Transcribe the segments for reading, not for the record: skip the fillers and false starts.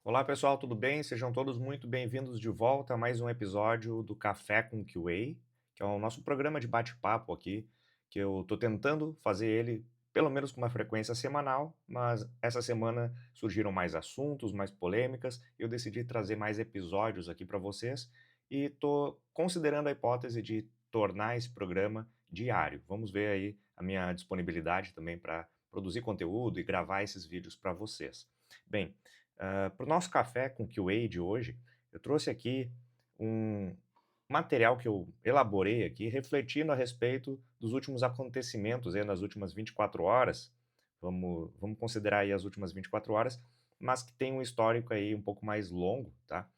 Olá pessoal, tudo bem? Sejam todos muito bem-vindos de volta a mais um episódio do Café com QA, que é o nosso programa de bate-papo aqui, que eu estou tentando fazer ele pelo menos com uma frequência semanal, mas essa semana surgiram mais assuntos, mais polêmicas, e eu decidi trazer mais episódios aqui para vocês e estou considerando a hipótese de tornar esse programa diário. Vamos ver aí a minha disponibilidade também para produzir conteúdo e gravar esses vídeos para vocês. Bem, para o nosso café com QA de hoje, eu trouxe aqui um material que eu elaborei aqui, refletindo a respeito dos últimos acontecimentos aí nas últimas 24 horas. Vamos considerar aí as últimas 24 horas, mas que tem um histórico aí um pouco mais longo, tá?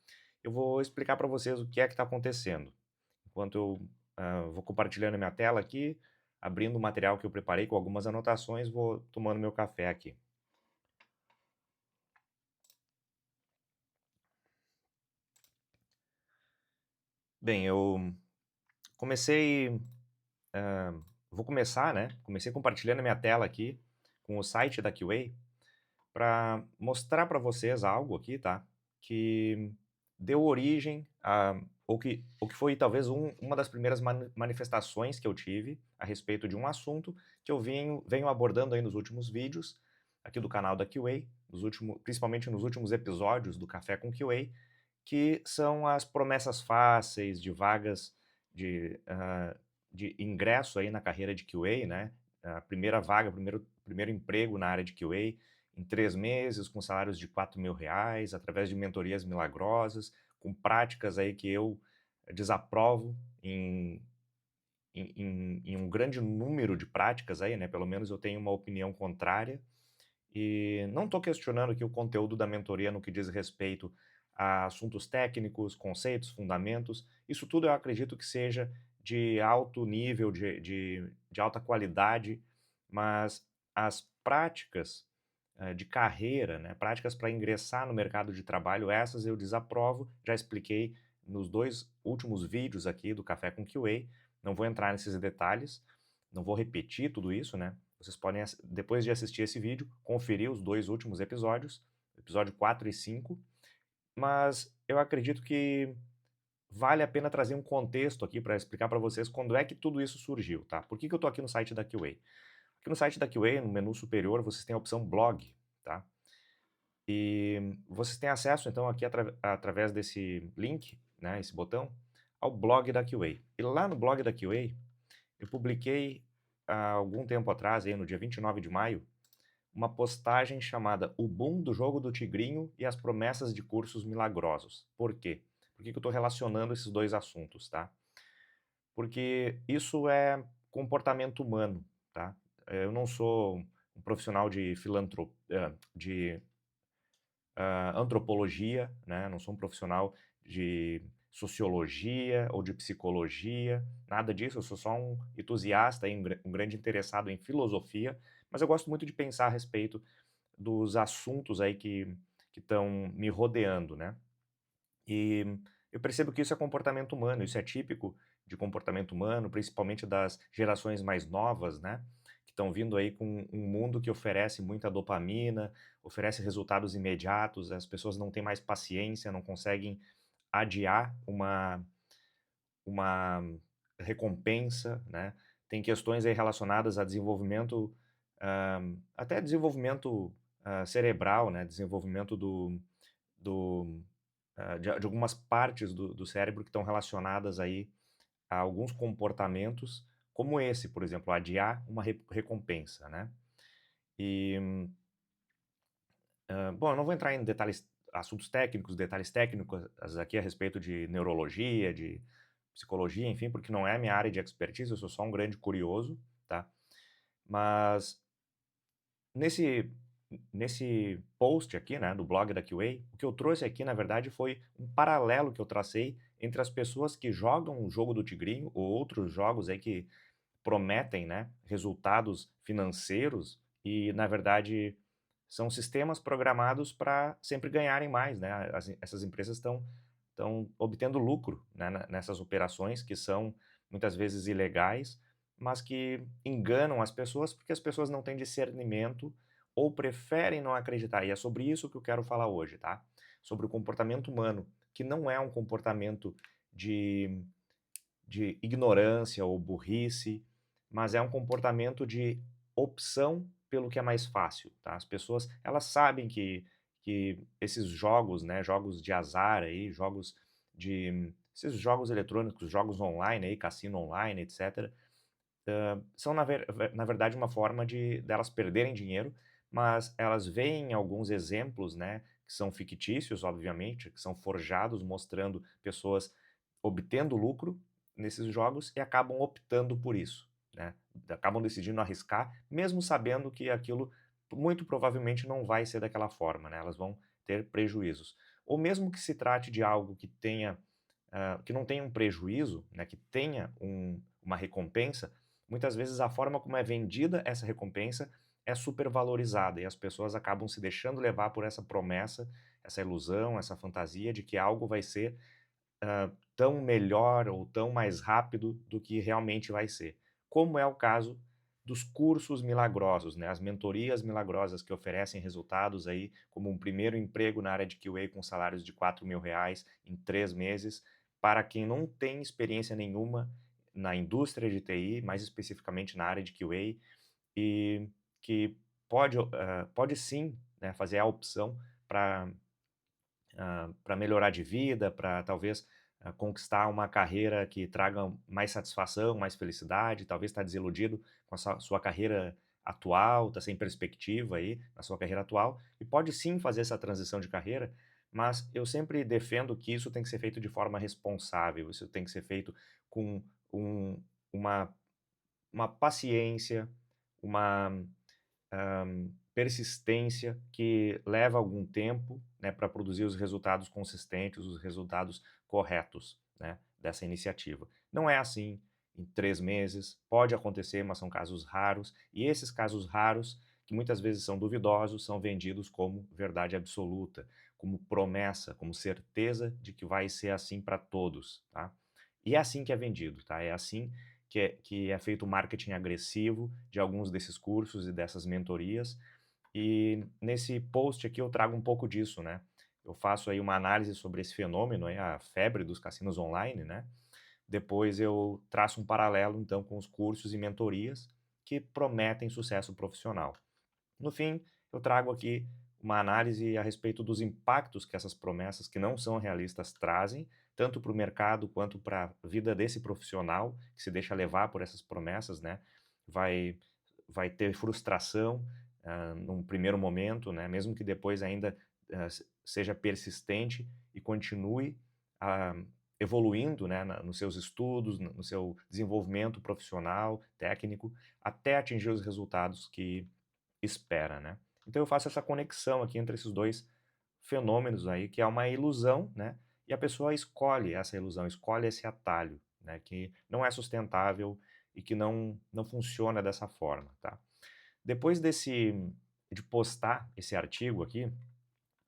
Eu vou explicar para vocês o que é que está acontecendo. Enquanto eu vou compartilhando a minha tela aqui, abrindo o material que eu preparei com algumas anotações, vou tomando meu café aqui. Bem, eu comecei vou começar, né, comecei compartilhando a minha tela aqui com o site da QA para mostrar para vocês algo aqui, tá, que deu origem a o que foi talvez uma das primeiras manifestações que eu tive a respeito de um assunto que eu venho abordando aí nos últimos vídeos aqui do canal da QA, principalmente nos últimos episódios do Café com QA, que são as promessas fáceis de vagas de, de ingresso aí na carreira de QA, né? A primeira vaga, primeiro emprego na área de QA em 3 meses, com salários de R$ 4.000, através de mentorias milagrosas, com práticas aí que eu desaprovo em um grande número de práticas aí, né? Pelo menos eu tenho uma opinião contrária. E não estou questionando aqui o conteúdo da mentoria no que diz respeito a assuntos técnicos, conceitos, fundamentos. Isso tudo eu acredito que seja de alto nível, de alta qualidade, mas as práticas de carreira, né, práticas para ingressar no mercado de trabalho, essas eu desaprovo. Já expliquei nos 2 últimos vídeos aqui do Café com QA. Não vou entrar nesses detalhes, não vou repetir tudo isso, né? Vocês podem, depois de assistir esse vídeo, conferir os 2 últimos episódios, episódio 4 e 5, mas eu acredito que vale a pena trazer um contexto aqui para explicar para vocês quando é que tudo isso surgiu, tá? Por que eu estou aqui no site da QA? Aqui no site da QA, no menu superior, vocês têm a opção blog, tá? E vocês têm acesso, então, aqui através desse link, né, esse botão, ao blog da QA. E lá no blog da QA, eu publiquei há algum tempo atrás, aí no dia 29 de maio, uma postagem chamada O Boom do Jogo do Tigrinho e as Promessas de Cursos Milagrosos. Por quê? Por que eu estou relacionando esses 2 assuntos, tá? Porque isso é comportamento humano, tá? Eu não sou um profissional de antropologia, né? Não sou um profissional de sociologia ou de psicologia, nada disso. Eu sou só um entusiasta, um grande interessado em filosofia, mas eu gosto muito de pensar a respeito dos assuntos aí que estão me rodeando, né? E eu percebo que isso é comportamento humano, isso é típico de comportamento humano, principalmente das gerações mais novas, né? Que estão vindo aí com um mundo que oferece muita dopamina, oferece resultados imediatos, as pessoas não têm mais paciência, não conseguem adiar uma recompensa, né? Tem questões aí relacionadas a desenvolvimento, até desenvolvimento cerebral, né? Desenvolvimento do de algumas partes do cérebro que estão relacionadas aí a alguns comportamentos, como esse, por exemplo, adiar uma recompensa, né? E, bom, eu não vou entrar em detalhes, assuntos técnicos, detalhes técnicos aqui a respeito de neurologia, de psicologia, enfim, porque não é a minha área de expertise, eu sou só um grande curioso, tá? Mas nesse nesse post aqui, né, do blog da QA, o que eu trouxe aqui, na verdade, foi um paralelo que eu tracei entre as pessoas que jogam o jogo do tigrinho ou outros jogos aí que prometem, né, resultados financeiros e, na verdade, são sistemas programados para sempre ganharem mais, né? Essas empresas estão obtendo lucro, né, nessas operações que são muitas vezes ilegais, mas que enganam as pessoas porque as pessoas não têm discernimento ou preferem não acreditar. E é sobre isso que eu quero falar hoje, tá? Sobre o comportamento humano, que não é um comportamento de, de ignorância ou burrice, mas é um comportamento de opção pelo que é mais fácil, tá? As pessoas, elas sabem que esses jogos, né, jogos de azar aí, jogos de esses jogos eletrônicos, jogos online aí, cassino online, etc, são na verdade uma forma de delas perderem dinheiro, mas elas veem alguns exemplos, né, que são fictícios, obviamente, que são forjados, mostrando pessoas obtendo lucro nesses jogos e acabam optando por isso, né. Acabam decidindo arriscar, mesmo sabendo que aquilo muito provavelmente não vai ser daquela forma, né, elas vão ter prejuízos. Ou mesmo que se trate de algo que tenha, que não tenha um prejuízo, né, que tenha uma recompensa, muitas vezes a forma como é vendida essa recompensa é supervalorizada e as pessoas acabam se deixando levar por essa promessa, essa ilusão, essa fantasia de que algo vai ser tão melhor ou tão mais rápido do que realmente vai ser. Como é o caso dos cursos milagrosos, né, as mentorias milagrosas que oferecem resultados aí, como um primeiro emprego na área de QA com salários de R$ 4.000 em 3 meses, para quem não tem experiência nenhuma na indústria de TI, mais especificamente na área de QA, e que pode sim, né, fazer a opção para para melhorar de vida, para talvez conquistar uma carreira que traga mais satisfação, mais felicidade, talvez está desiludido com a sua carreira atual, está sem perspectiva aí na sua carreira atual, e pode sim fazer essa transição de carreira, mas eu sempre defendo que isso tem que ser feito de forma responsável, isso tem que ser feito com um- uma, uma paciência, uma persistência que leva algum tempo, né, para produzir os resultados consistentes, os resultados corretos, né, dessa iniciativa. Não é assim em 3 meses, pode acontecer, mas são casos raros, e esses casos raros, que muitas vezes são duvidosos, são vendidos como verdade absoluta, como promessa, como certeza de que vai ser assim para todos, tá? E é assim que é vendido, tá? É assim que é feito o marketing agressivo de alguns desses cursos e dessas mentorias. E nesse post aqui eu trago um pouco disso, né? Eu faço aí uma análise sobre esse fenômeno, aí, a febre dos cassinos online, né? Depois eu traço um paralelo, então, com os cursos e mentorias que prometem sucesso profissional. No fim, eu trago aqui uma análise a respeito dos impactos que essas promessas que não são realistas trazem, tanto para o mercado quanto para a vida desse profissional que se deixa levar por essas promessas, né? Vai, vai ter frustração num primeiro momento, né? Mesmo que depois ainda seja persistente e continue ah, evoluindo, né? Nos seus estudos, no seu desenvolvimento profissional, técnico, até atingir os resultados que espera, né. Então eu faço essa conexão aqui entre esses 2 fenômenos aí, que é uma ilusão, né, e a pessoa escolhe essa ilusão, escolhe esse atalho, né, que não é sustentável e que não funciona dessa forma, tá. Depois de postar esse artigo aqui,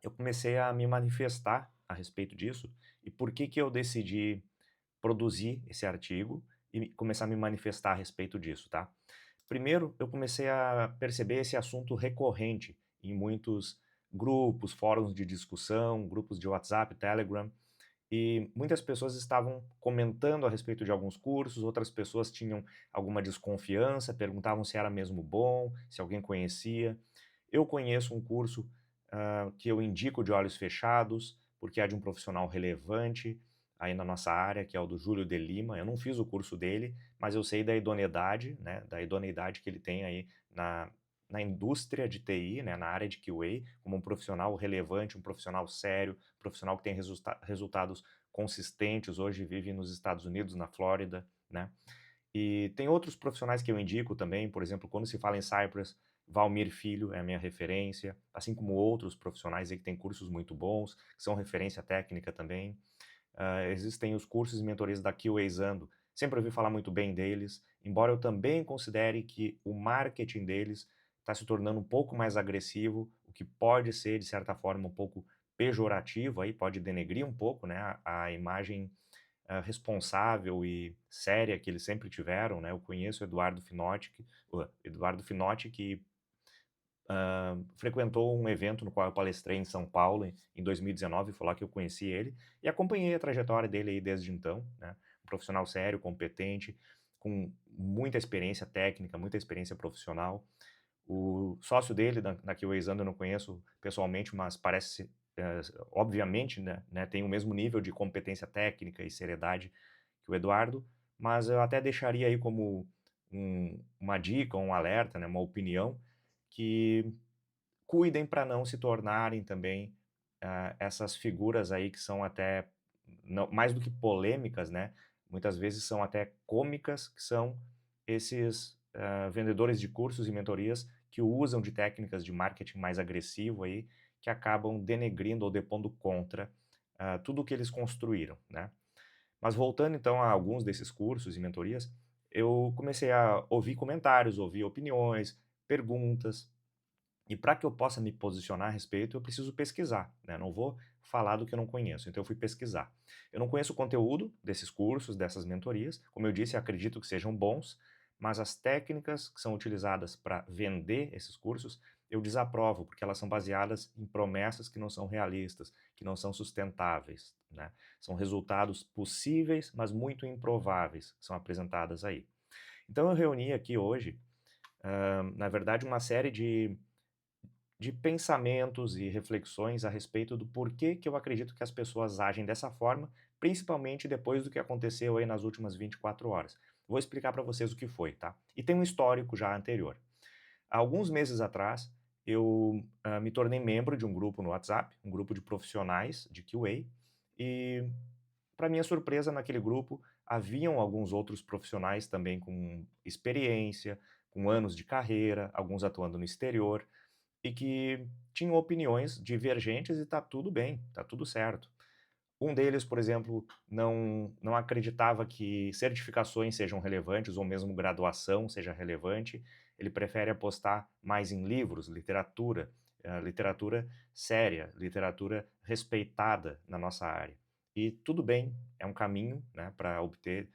eu comecei a me manifestar a respeito disso, e por que que eu decidi produzir esse artigo e começar a me manifestar a respeito disso, tá. Primeiro, eu comecei a perceber esse assunto recorrente em muitos grupos, fóruns de discussão, grupos de WhatsApp, Telegram, e muitas pessoas estavam comentando a respeito de alguns cursos, outras pessoas tinham alguma desconfiança, perguntavam se era mesmo bom, se alguém conhecia. Eu conheço um curso que eu indico de olhos fechados, porque é de um profissional relevante aí na nossa área, que é o do Júlio de Lima. Eu não fiz o curso dele, mas eu sei da idoneidade, né, da idoneidade que ele tem aí na indústria de TI, né, na área de QA, como um profissional relevante, um profissional sério, um profissional que tem resultados consistentes, hoje vive nos Estados Unidos, na Flórida, né. E tem outros profissionais que eu indico também, por exemplo, quando se fala em Cypress, Valmir Filho é a minha referência, assim como outros profissionais aí que têm cursos muito bons, que são referência técnica também. Existem os cursos e mentorias da QAzando, sempre ouvi falar muito bem deles, embora eu também considere que o marketing deles está se tornando um pouco mais agressivo, o que pode ser, de certa forma, um pouco pejorativo, aí pode denegrir um pouco, né, a imagem responsável e séria que eles sempre tiveram, né. Eu conheço o Eduardo Finotti, que frequentou um evento no qual eu palestrei em São Paulo em 2019, foi lá que eu conheci ele, e acompanhei a trajetória dele aí desde então, né, um profissional sério, competente, com muita experiência técnica, muita experiência profissional. O sócio dele da QAZando eu não conheço pessoalmente, mas parece, obviamente, né, tem o mesmo nível de competência técnica e seriedade que o Eduardo, mas eu até deixaria aí como uma dica, um alerta, né, uma opinião, que cuidem para não se tornarem também essas figuras aí que são até, mais do que polêmicas, né, muitas vezes são até cômicas, que são esses vendedores de cursos e mentorias que usam de técnicas de marketing mais agressivo aí, que acabam denegrindo ou depondo contra tudo o que eles construíram, né. Mas voltando então a alguns desses cursos e mentorias, eu comecei a ouvir comentários, ouvir opiniões, perguntas, e para que eu possa me posicionar a respeito, eu preciso pesquisar, né, não vou falar do que eu não conheço, então eu fui pesquisar. Eu não conheço o conteúdo desses cursos, dessas mentorias, como eu disse, acredito que sejam bons, mas as técnicas que são utilizadas para vender esses cursos, eu desaprovo, porque elas são baseadas em promessas que não são realistas, que não são sustentáveis, né. São resultados possíveis, mas muito improváveis, que são apresentadas aí. Então eu reuni aqui hoje, na verdade, uma série de pensamentos e reflexões a respeito do porquê que eu acredito que as pessoas agem dessa forma, principalmente depois do que aconteceu aí nas últimas 24 horas. Vou explicar para vocês o que foi, tá? E tem um histórico já anterior. Há alguns meses atrás, eu me tornei membro de um grupo no WhatsApp, um grupo de profissionais de QA, e para minha surpresa, naquele grupo haviam alguns outros profissionais também com experiência, com anos de carreira, alguns atuando no exterior, e que tinham opiniões divergentes e está tudo bem, está tudo certo. Um deles, por exemplo, não acreditava que certificações sejam relevantes ou mesmo graduação seja relevante, ele prefere apostar mais em livros, literatura, literatura séria, literatura respeitada na nossa área. E tudo bem, é um caminho, né, para obter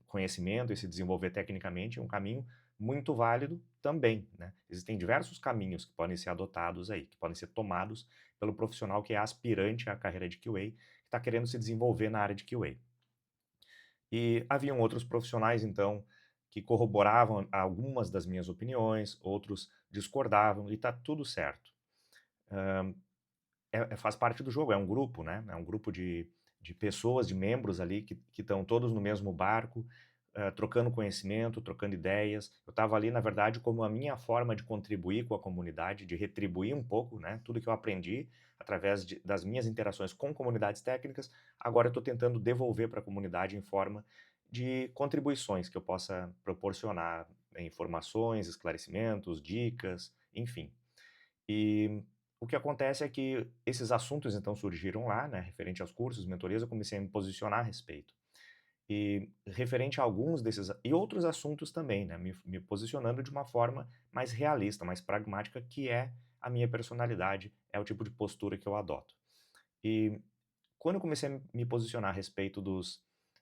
conhecimento e se desenvolver tecnicamente, é um caminho muito válido também, né. Existem diversos caminhos que podem ser adotados aí, que podem ser tomados pelo profissional que é aspirante à carreira de QA, que está querendo se desenvolver na área de QA. E haviam outros profissionais, então, que corroboravam algumas das minhas opiniões, outros discordavam, e está tudo certo. Faz parte do jogo, é um grupo, né? É um grupo de pessoas, de membros ali que estão todos no mesmo barco, trocando conhecimento, trocando ideias. Eu estava ali, na verdade, como a minha forma de contribuir com a comunidade, de retribuir um pouco, né, tudo que eu aprendi através das minhas interações com comunidades técnicas, agora eu estou tentando devolver para a comunidade em forma de contribuições que eu possa proporcionar, informações, esclarecimentos, dicas, enfim. E o que acontece é que esses assuntos então surgiram lá, né, referente aos cursos, mentorias, eu comecei a me posicionar a respeito. E referente a alguns desses e outros assuntos também, né, me posicionando de uma forma mais realista, mais pragmática, que é a minha personalidade, é o tipo de postura que eu adoto. E quando eu comecei a me posicionar a respeito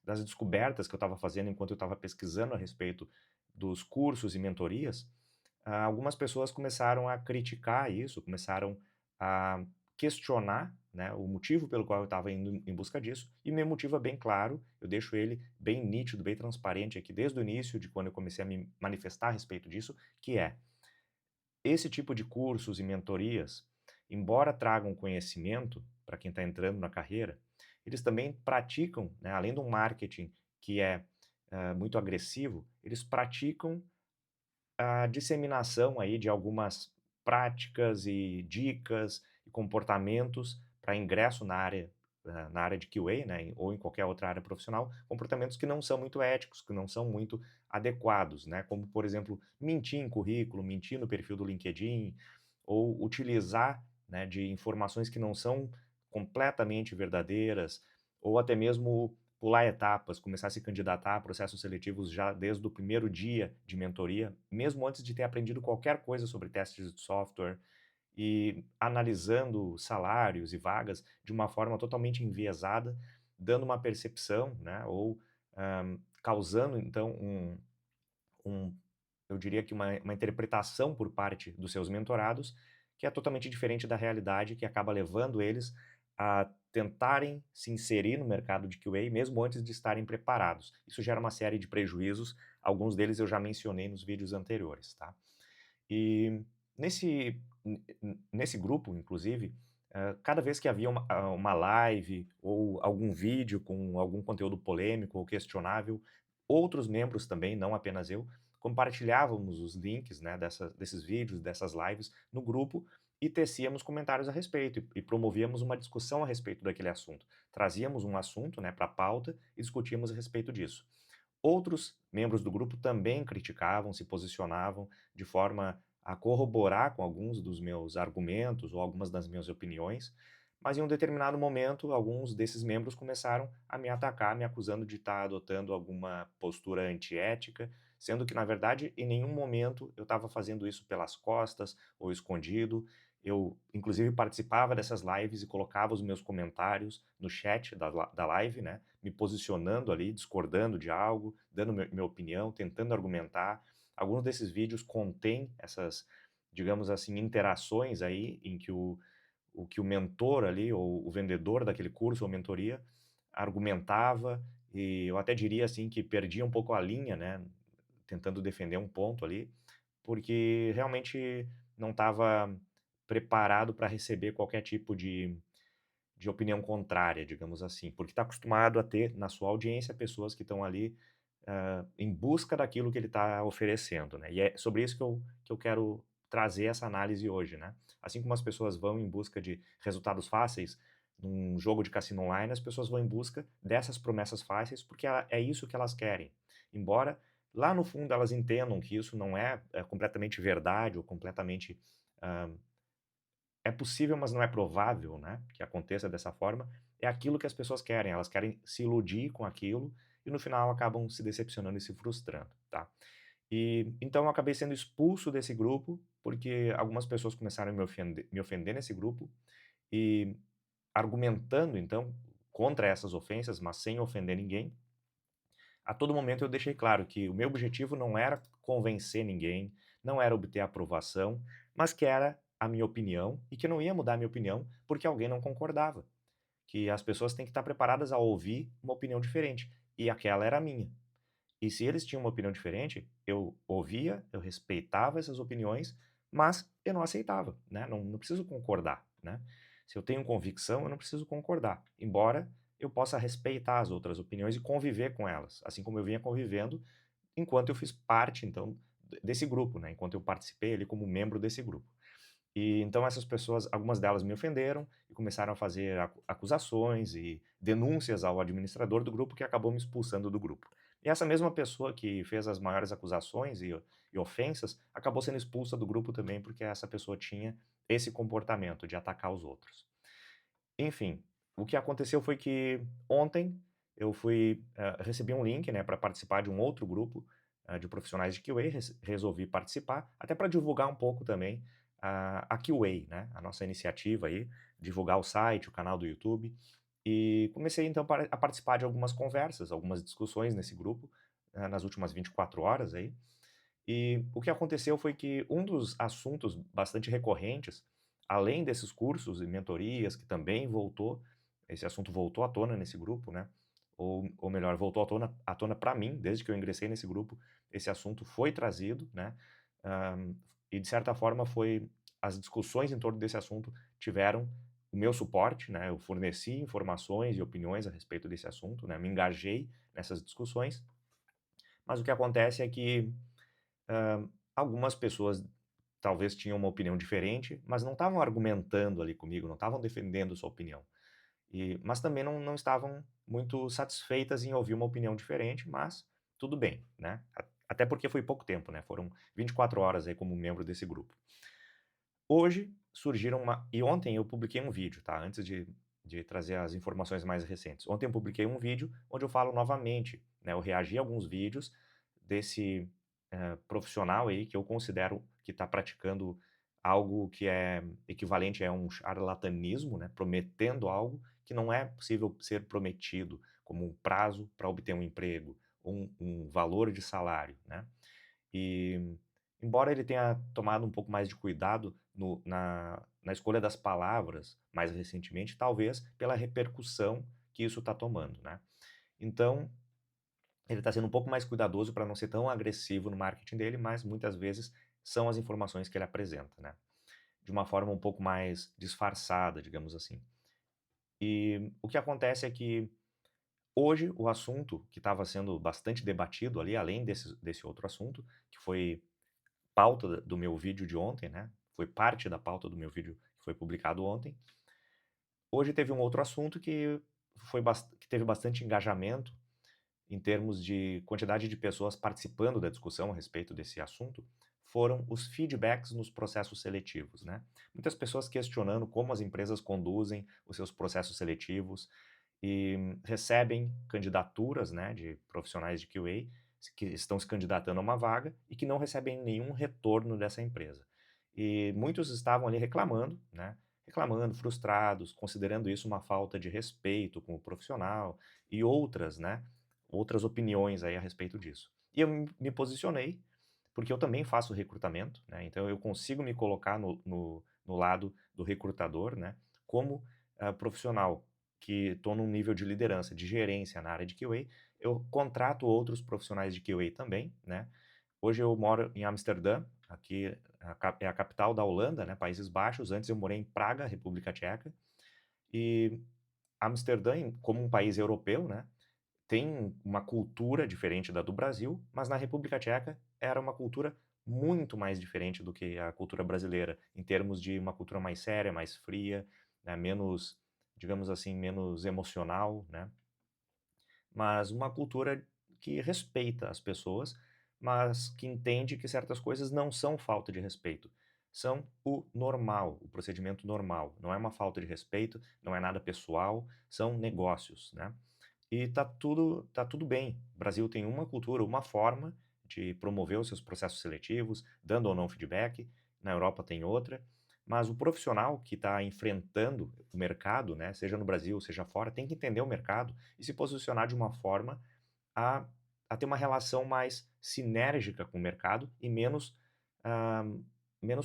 das descobertas que eu estava fazendo enquanto eu estava pesquisando a respeito dos cursos e mentorias, algumas pessoas começaram a criticar isso, começaram a questionar, né, o motivo pelo qual eu estava indo em busca disso, e meu motivo é bem claro, eu deixo ele bem nítido, bem transparente aqui desde o início de quando eu comecei a me manifestar a respeito disso, que é esse tipo de cursos e mentorias, embora tragam conhecimento para quem está entrando na carreira, eles também praticam, né, além do marketing que é muito agressivo, eles praticam a disseminação aí de algumas práticas e dicas e comportamentos para ingresso na área de QA, né, ou em qualquer outra área profissional, comportamentos que não são muito éticos, que não são muito adequados, né, como, por exemplo, mentir em currículo, mentir no perfil do LinkedIn, ou utilizar, né, de informações que não são completamente verdadeiras, ou até mesmo pular etapas, começar a se candidatar a processos seletivos já desde o primeiro dia de mentoria, mesmo antes de ter aprendido qualquer coisa sobre testes de software, e analisando salários e vagas de uma forma totalmente enviesada, dando uma percepção, né, ou causando então um eu diria que uma interpretação por parte dos seus mentorados, que é totalmente diferente da realidade, que acaba levando eles a tentarem se inserir no mercado de QA mesmo antes de estarem preparados. Isso gera uma série de prejuízos, alguns deles eu já mencionei nos vídeos anteriores, tá. E nesse grupo, inclusive, cada vez que havia uma live ou algum vídeo com algum conteúdo polêmico ou questionável, outros membros também, não apenas eu, compartilhávamos os links, né, desses vídeos, dessas lives no grupo e tecíamos comentários a respeito e promovíamos uma discussão a respeito daquele assunto. Trazíamos um assunto, né, para a pauta e discutíamos a respeito disso. Outros membros do grupo também criticavam, se posicionavam de forma a corroborar com alguns dos meus argumentos ou algumas das minhas opiniões, mas em um determinado momento, alguns desses membros começaram a me atacar, me acusando de estar adotando alguma postura antiética, sendo que, na verdade, em nenhum momento eu estava fazendo isso pelas costas ou escondido. Eu, inclusive, participava dessas lives e colocava os meus comentários no chat da live, né? Me posicionando ali, discordando de algo, dando minha opinião, tentando argumentar. Alguns desses vídeos contêm essas, digamos assim, interações aí em que o mentor ali, ou o vendedor daquele curso ou mentoria, argumentava, e eu até diria assim que perdia um pouco a linha, né, tentando defender um ponto ali, porque realmente não estava preparado para receber qualquer tipo de opinião contrária, digamos assim, porque está acostumado a ter na sua audiência pessoas que estão ali, em busca daquilo que ele está oferecendo, né. E é sobre isso que eu quero trazer essa análise hoje, né. Assim como as pessoas vão em busca de resultados fáceis num jogo de cassino online, as pessoas vão em busca dessas promessas fáceis, porque é isso que elas querem. Embora lá no fundo elas entendam que isso não é completamente verdade ou completamente, hã é possível, mas não é provável, né, que aconteça dessa forma, é aquilo que as pessoas querem, elas querem se iludir com aquilo e no final acabam se decepcionando e se frustrando, tá. E então eu acabei sendo expulso desse grupo, porque algumas pessoas começaram a me ofender nesse grupo, e argumentando então contra essas ofensas, mas sem ofender ninguém. A todo momento eu deixei claro que o meu objetivo não era convencer ninguém, não era obter aprovação, mas que era a minha opinião e que eu não ia mudar a minha opinião porque alguém não concordava. Que as pessoas têm que estar preparadas a ouvir uma opinião diferente. E aquela era a minha. E se eles tinham uma opinião diferente, eu ouvia, eu respeitava essas opiniões, mas eu não aceitava, né? Não preciso concordar, né? Se eu tenho convicção, eu não preciso concordar, embora eu possa respeitar as outras opiniões e conviver com elas, assim como eu vinha convivendo enquanto eu fiz parte, então, desse grupo, né? Enquanto eu participei ali como membro desse grupo. E então essas pessoas, algumas delas me ofenderam e começaram a fazer acusações e denúncias ao administrador do grupo, que acabou me expulsando do grupo. E essa mesma pessoa que fez as maiores acusações e ofensas, acabou sendo expulsa do grupo também, porque essa pessoa tinha esse comportamento de atacar os outros. Enfim, o que aconteceu foi que ontem eu recebi um link, né, para participar de um outro grupo, de profissionais de QA, resolvi participar, até para divulgar um pouco também a QA, né, a nossa iniciativa aí, divulgar o site, o canal do YouTube, e comecei então a participar de algumas conversas, algumas discussões nesse grupo, nas últimas 24 horas aí, e o que aconteceu foi que um dos assuntos bastante recorrentes, além desses cursos e mentorias, que também voltou, esse assunto voltou à tona nesse grupo, né? Ou melhor, voltou à tona para mim, desde que eu ingressei nesse grupo, esse assunto foi trazido, né? E de certa forma as discussões em torno desse assunto tiveram o meu suporte, né? Eu forneci informações e opiniões a respeito desse assunto, né? Me engajei nessas discussões, mas o que acontece é que algumas pessoas talvez tinham uma opinião diferente, mas não estavam argumentando ali comigo, não estavam defendendo sua opinião. Mas também não estavam muito satisfeitas em ouvir uma opinião diferente, mas tudo bem, né? Até porque foi pouco tempo, né? Foram 24 horas aí como membro desse grupo. Hoje surgiram e ontem eu publiquei um vídeo, tá? Antes de trazer as informações mais recentes. Ontem eu publiquei um vídeo onde eu falo novamente, né? Eu reagi a alguns vídeos desse profissional aí que eu considero que está praticando algo que é equivalente a um charlatanismo, né? Prometendo algo que não é possível ser prometido, como um prazo para obter um emprego, um valor de salário, né? E, embora ele tenha tomado um pouco mais de cuidado na escolha das palavras mais recentemente, talvez pela repercussão que isso está tomando, né. Então, ele está sendo um pouco mais cuidadoso para não ser tão agressivo no marketing dele, mas muitas vezes são as informações que ele apresenta, né, de uma forma um pouco mais disfarçada, digamos assim. E o que acontece é que hoje o assunto que estava sendo bastante debatido ali, além desse outro assunto, que foi pauta do meu vídeo de ontem, né, foi parte da pauta do meu vídeo que foi publicado ontem. Hoje teve um outro assunto que teve bastante engajamento em termos de quantidade de pessoas participando da discussão a respeito desse assunto, foram os feedbacks nos processos seletivos, né. Muitas pessoas questionando como as empresas conduzem os seus processos seletivos e recebem candidaturas, né, de profissionais de QA que estão se candidatando a uma vaga e que não recebem nenhum retorno dessa empresa. E muitos estavam ali reclamando, né, reclamando, frustrados, considerando isso uma falta de respeito com o profissional e outras, né, outras opiniões aí a respeito disso. E eu me posicionei, porque eu também faço recrutamento, né, então eu consigo me colocar no lado do recrutador, né, como, profissional que estou num nível de liderança, de gerência na área de QA, eu contrato outros profissionais de QA também, né. Hoje eu moro em Amsterdã, aqui é a capital da Holanda, né, Países Baixos. Antes eu morei em Praga, República Tcheca, e Amsterdã, como um país europeu, né, tem uma cultura diferente da do Brasil, mas na República Tcheca era uma cultura muito mais diferente do que a cultura brasileira, em termos de uma cultura mais séria, mais fria, né, menos, digamos assim, menos emocional, né, mas uma cultura que respeita as pessoas, mas que entende que certas coisas não são falta de respeito, são o normal, o procedimento normal, não é uma falta de respeito, não é nada pessoal, são negócios, né. E tá tudo bem. O Brasil tem uma cultura, uma forma de promover os seus processos seletivos, dando ou não feedback, na Europa tem outra, mas o profissional que está enfrentando o mercado, né, seja no Brasil, seja fora, tem que entender o mercado e se posicionar de uma forma a a ter uma relação mais sinérgica com o mercado e menos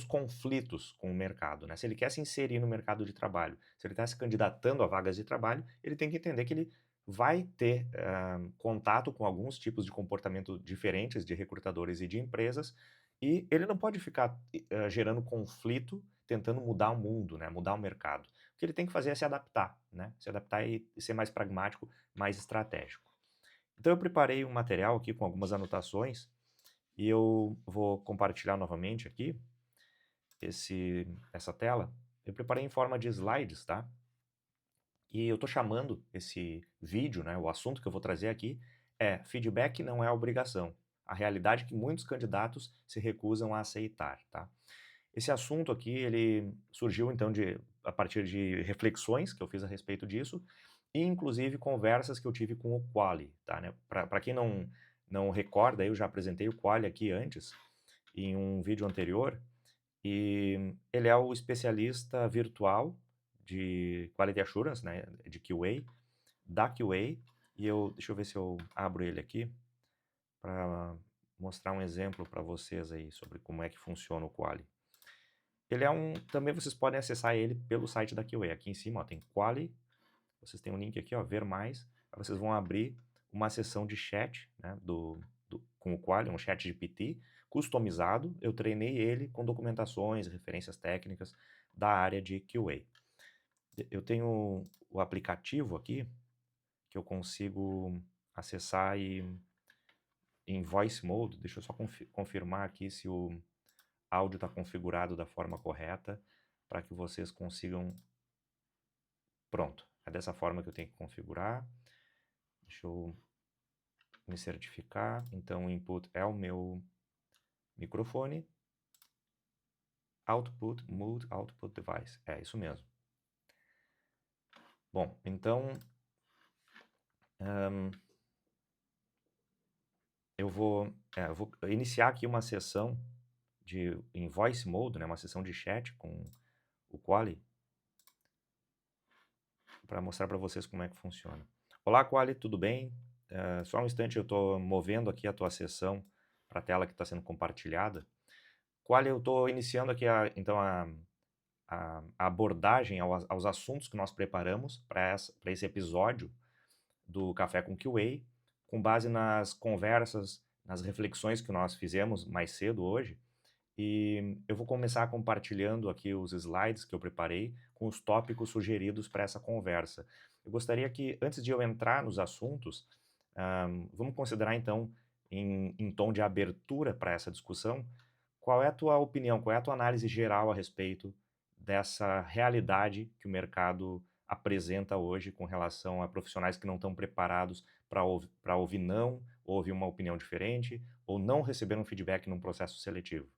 conflitos com o mercado, né. Se ele quer se inserir no mercado de trabalho, se ele está se candidatando a vagas de trabalho, ele tem que entender que ele vai ter, contato com alguns tipos de comportamento diferentes de recrutadores e de empresas, e ele não pode ficar gerando conflito, tentando mudar o mundo, né, mudar o mercado. O que ele tem que fazer é se adaptar, né, se adaptar e ser mais pragmático, mais estratégico. Então eu preparei um material aqui com algumas anotações, e eu vou compartilhar novamente aqui essa tela. Eu preparei em forma de slides, tá? E eu estou chamando esse vídeo, né, o assunto que eu vou trazer aqui é "Feedback não é obrigação. A realidade que muitos candidatos se recusam a aceitar", tá? Esse assunto aqui, ele surgiu então a partir de reflexões que eu fiz a respeito disso, e inclusive conversas que eu tive com o Quali, tá, né? Para quem não recorda, eu já apresentei o Quali aqui antes, em um vídeo anterior, e ele é o especialista virtual de Quality Assurance, né, de QA, da QA, e deixa eu ver se eu abro ele aqui para mostrar um exemplo para vocês aí sobre como é que funciona o Quali. Também vocês podem acessar ele pelo site da QA. Aqui em cima, ó, tem Quali, vocês têm um link aqui, ó, ver mais, aí vocês vão abrir uma seção de chat, né, com o Quali, um chat GPT customizado. Eu treinei ele com documentações, referências técnicas da área de QA. Eu tenho o aplicativo aqui, que eu consigo acessar em voice mode. Deixa eu só confirmar aqui se o áudio está configurado da forma correta, para que vocês consigam. Pronto, é dessa forma que eu tenho que configurar. Deixa eu me certificar. Então, o input é o meu microfone. Output, mute, output device. É isso mesmo. Bom, então, eu vou iniciar aqui uma sessão em voice mode, né, uma sessão de chat com o Quali, para mostrar para vocês como é que funciona. Olá, Quali, tudo bem? Só um instante, eu estou movendo aqui a tua sessão para a tela que está sendo compartilhada. Qual eu estou iniciando aqui então a abordagem aos assuntos que nós preparamos para esse episódio do Café com QA, com base nas conversas, nas reflexões que nós fizemos mais cedo hoje. E eu vou começar compartilhando aqui os slides que eu preparei com os tópicos sugeridos para essa conversa. Eu gostaria que, antes de eu entrar nos assuntos, vamos considerar então, em tom de abertura para essa discussão, qual é a tua opinião, qual é a tua análise geral a respeito dessa realidade que o mercado apresenta hoje com relação a profissionais que não estão preparados para ouvir não, ou ouvir uma opinião diferente, ou não receber um feedback num processo seletivo?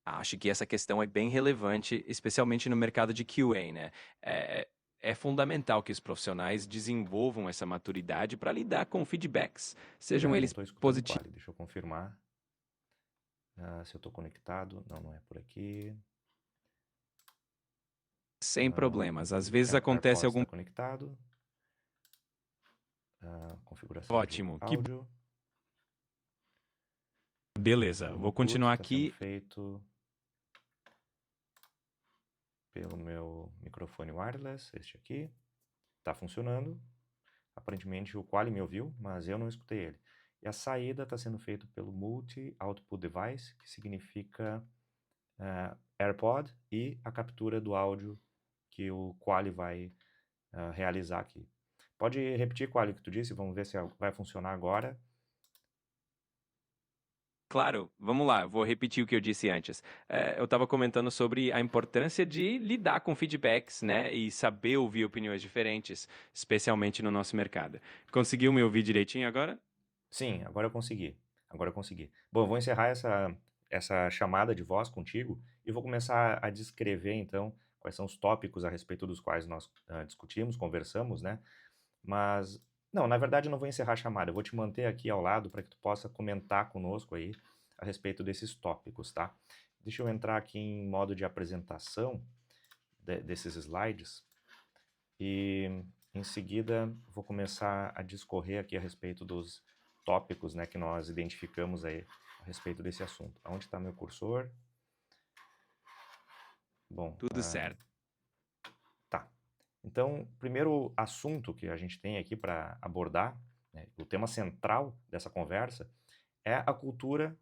Acho que essa questão é bem relevante, especialmente no mercado de QA, né? É, é fundamental que os profissionais desenvolvam essa maturidade para lidar com feedbacks, sejam Não eles estou escutando o positivos. Quali, deixa eu confirmar se eu estou conectado. Não, não é por aqui. Sem problemas. Às vezes acontece AirPods algum. está conectado. Configuração de Ótimo, que áudio. beleza. O Vou input continuar está sendo aqui. feito pelo meu microfone wireless, este aqui. Está funcionando. Aparentemente o Quali me ouviu, mas eu não escutei ele. E a saída está sendo feita pelo Multi-Output Device, que significa AirPod, e a captura do áudio que o Quali vai realizar aqui. Pode repetir, Quali, o que tu disse? Vamos ver se vai funcionar agora. Claro, vamos lá, vou repetir o que eu disse antes. Eu estava comentando sobre a importância de lidar com feedbacks, né? E saber ouvir opiniões diferentes, especialmente no nosso mercado. Conseguiu me ouvir direitinho agora? Sim, agora eu consegui. Agora eu consegui. Bom, eu vou encerrar essa chamada de voz contigo e vou começar a descrever, então, quais são os tópicos a respeito dos quais nós discutimos, conversamos, né? Mas, não, na verdade eu não vou encerrar a chamada, eu vou te manter aqui ao lado para que tu possa comentar conosco aí a respeito desses tópicos, tá? Deixa eu entrar aqui em modo de apresentação desses slides e, em seguida, vou começar a discorrer aqui a respeito dos tópicos, né, que nós identificamos aí a respeito desse assunto. Onde está meu cursor? Bom, Tudo certo. tá. Então, o primeiro assunto que a gente tem aqui para abordar, né, o tema central dessa conversa, é a cultura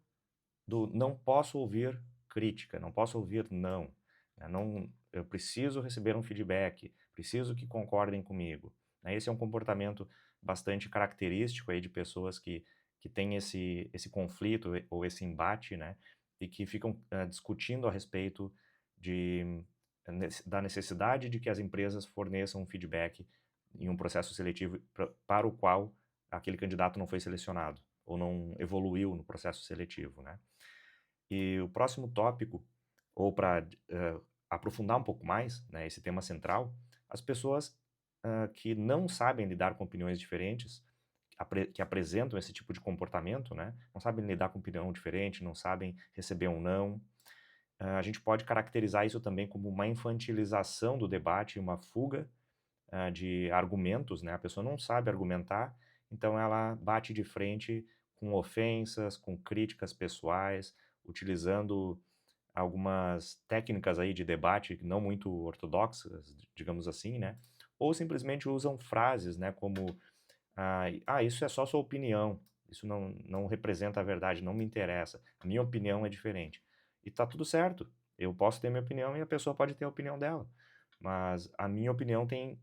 do não posso ouvir crítica, não posso ouvir não, né, não, eu preciso receber um feedback, preciso que concordem comigo, né. Esse é um comportamento bastante característico aí de pessoas que têm esse conflito ou esse embate, né, e que ficam discutindo a respeito de, da necessidade de que as empresas forneçam um feedback em um processo seletivo para o qual aquele candidato não foi selecionado ou não evoluiu no processo seletivo, né. E o próximo tópico, ou para aprofundar um pouco mais, né, esse tema central, as pessoas que não sabem lidar com opiniões diferentes, que apresentam esse tipo de comportamento, né, não sabem lidar com opinião diferente, não sabem receber um não, a gente pode caracterizar isso também como uma infantilização do debate, uma fuga de argumentos, né, a pessoa não sabe argumentar, então ela bate de frente com ofensas, com críticas pessoais, utilizando algumas técnicas aí de debate não muito ortodoxas, digamos assim, né? Ou simplesmente usam frases, né, como isso é só sua opinião, isso não representa a verdade, não me interessa, a minha opinião é diferente. E tá tudo certo, eu posso ter minha opinião e a pessoa pode ter a opinião dela, mas a minha opinião tem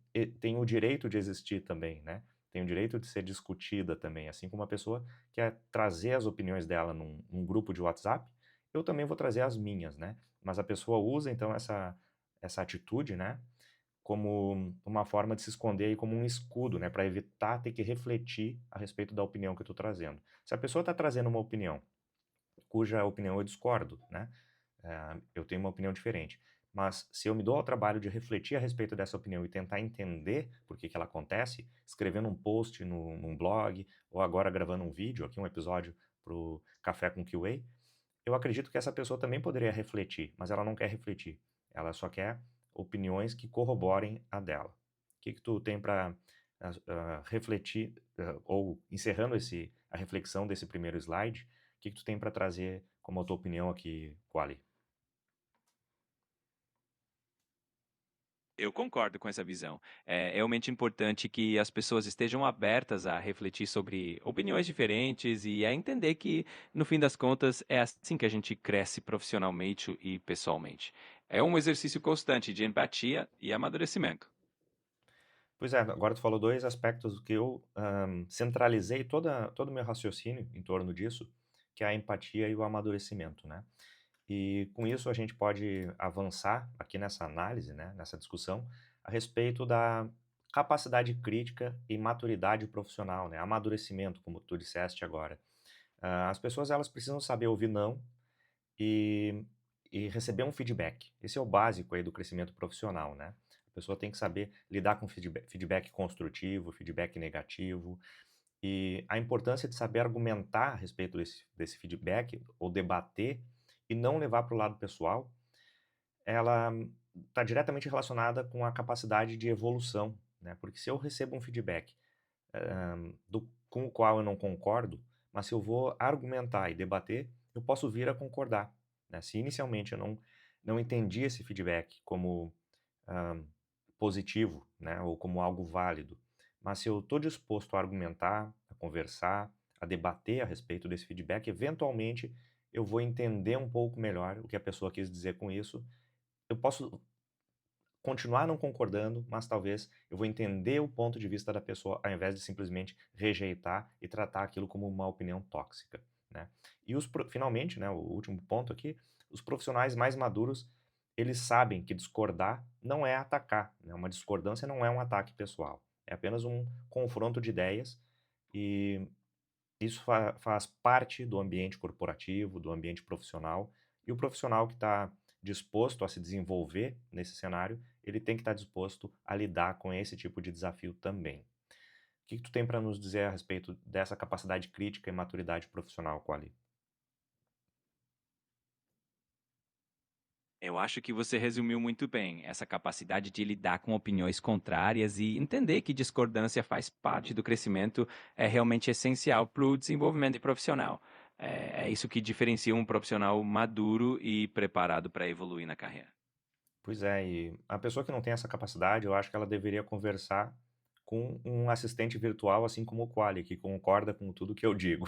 o direito de existir também, né? Tem o direito de ser discutida também, assim como a pessoa quer trazer as opiniões dela num grupo de WhatsApp, eu também vou trazer as minhas, né? Mas a pessoa usa então essa atitude, né, como uma forma de se esconder e como um escudo, né, para evitar ter que refletir a respeito da opinião que eu estou trazendo. Se a pessoa está trazendo uma opinião cuja opinião eu discordo, né, eu tenho uma opinião diferente, mas se eu me dou ao trabalho de refletir a respeito dessa opinião e tentar entender por que ela acontece, escrevendo um post num blog, ou agora gravando um vídeo, aqui um episódio para o Café com QA, eu acredito que essa pessoa também poderia refletir, mas ela não quer refletir. Ela só quer opiniões que corroborem a dela. O que tu tem para refletir, ou encerrando a reflexão desse primeiro slide, o que tu tem para trazer como a tua opinião aqui, Quali? Eu concordo com essa visão. É realmente importante que as pessoas estejam abertas a refletir sobre opiniões diferentes e a entender que, no fim das contas, é assim que a gente cresce profissionalmente e pessoalmente. É um exercício constante de empatia e amadurecimento. Pois é, agora tu falou 2 aspectos que eu, centralizei todo o meu raciocínio em torno disso, que é a empatia e o amadurecimento, né. E com isso a gente pode avançar aqui nessa análise, né, nessa discussão, a respeito da capacidade crítica e maturidade profissional, né, amadurecimento, como tu disseste agora. As pessoas elas precisam saber ouvir não e e receber um feedback. Esse é o básico aí do crescimento profissional, né. A pessoa tem que saber lidar com feedback construtivo, feedback negativo, e a importância de saber argumentar a respeito desse feedback, ou debater, e não levar para o lado pessoal, ela está diretamente relacionada com a capacidade de evolução, né, porque se eu recebo um feedback, com o qual eu não concordo, mas se eu vou argumentar e debater, eu posso vir a concordar, né. Se inicialmente eu não entendi esse feedback como, hã, positivo, né, ou como algo válido, mas se eu estou disposto a argumentar, a conversar, a debater a respeito desse feedback, eventualmente eu vou entender um pouco melhor o que a pessoa quis dizer com isso. Eu posso continuar não concordando, mas talvez eu vou entender o ponto de vista da pessoa, ao invés de simplesmente rejeitar e tratar aquilo como uma opinião tóxica, né. E finalmente, né, o último ponto aqui, os profissionais mais maduros, eles sabem que discordar não é atacar, né, uma discordância não é um ataque pessoal, é apenas um confronto de ideias, e isso faz parte do ambiente corporativo, do ambiente profissional, e o profissional que está disposto a se desenvolver nesse cenário, ele tem que estar disposto a lidar com esse tipo de desafio também. O que que tu tem para nos dizer a respeito dessa capacidade crítica e maturidade profissional, Quali? Eu acho que você resumiu muito bem essa capacidade de lidar com opiniões contrárias e entender que discordância faz parte do crescimento é realmente essencial para o desenvolvimento profissional. É isso que diferencia um profissional maduro e preparado para evoluir na carreira. Pois é, e a pessoa que não tem essa capacidade, eu acho que ela deveria conversar com um assistente virtual, assim como o Quali, que concorda com tudo que eu digo.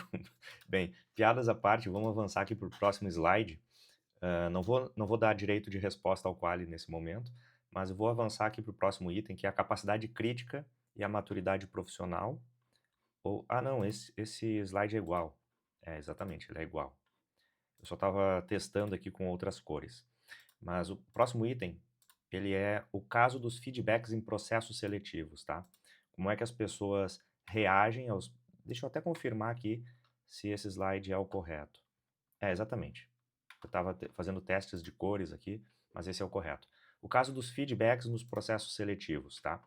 Bem, piadas à parte, vamos avançar aqui para o próximo slide. Não vou dar direito de resposta ao Quali nesse momento, mas eu vou avançar aqui para o próximo item, que é a capacidade crítica e a maturidade profissional. Não, esse slide é igual. É, exatamente, ele é igual. Eu só estava testando aqui com outras cores. Mas o próximo item, ele é o caso dos feedbacks em processos seletivos, tá? Como é que as pessoas reagem aos... Deixa eu até confirmar aqui se esse slide é o correto. É, exatamente. Eu estava fazendo testes de cores aqui, mas esse é o correto. O caso dos feedbacks nos processos seletivos, tá?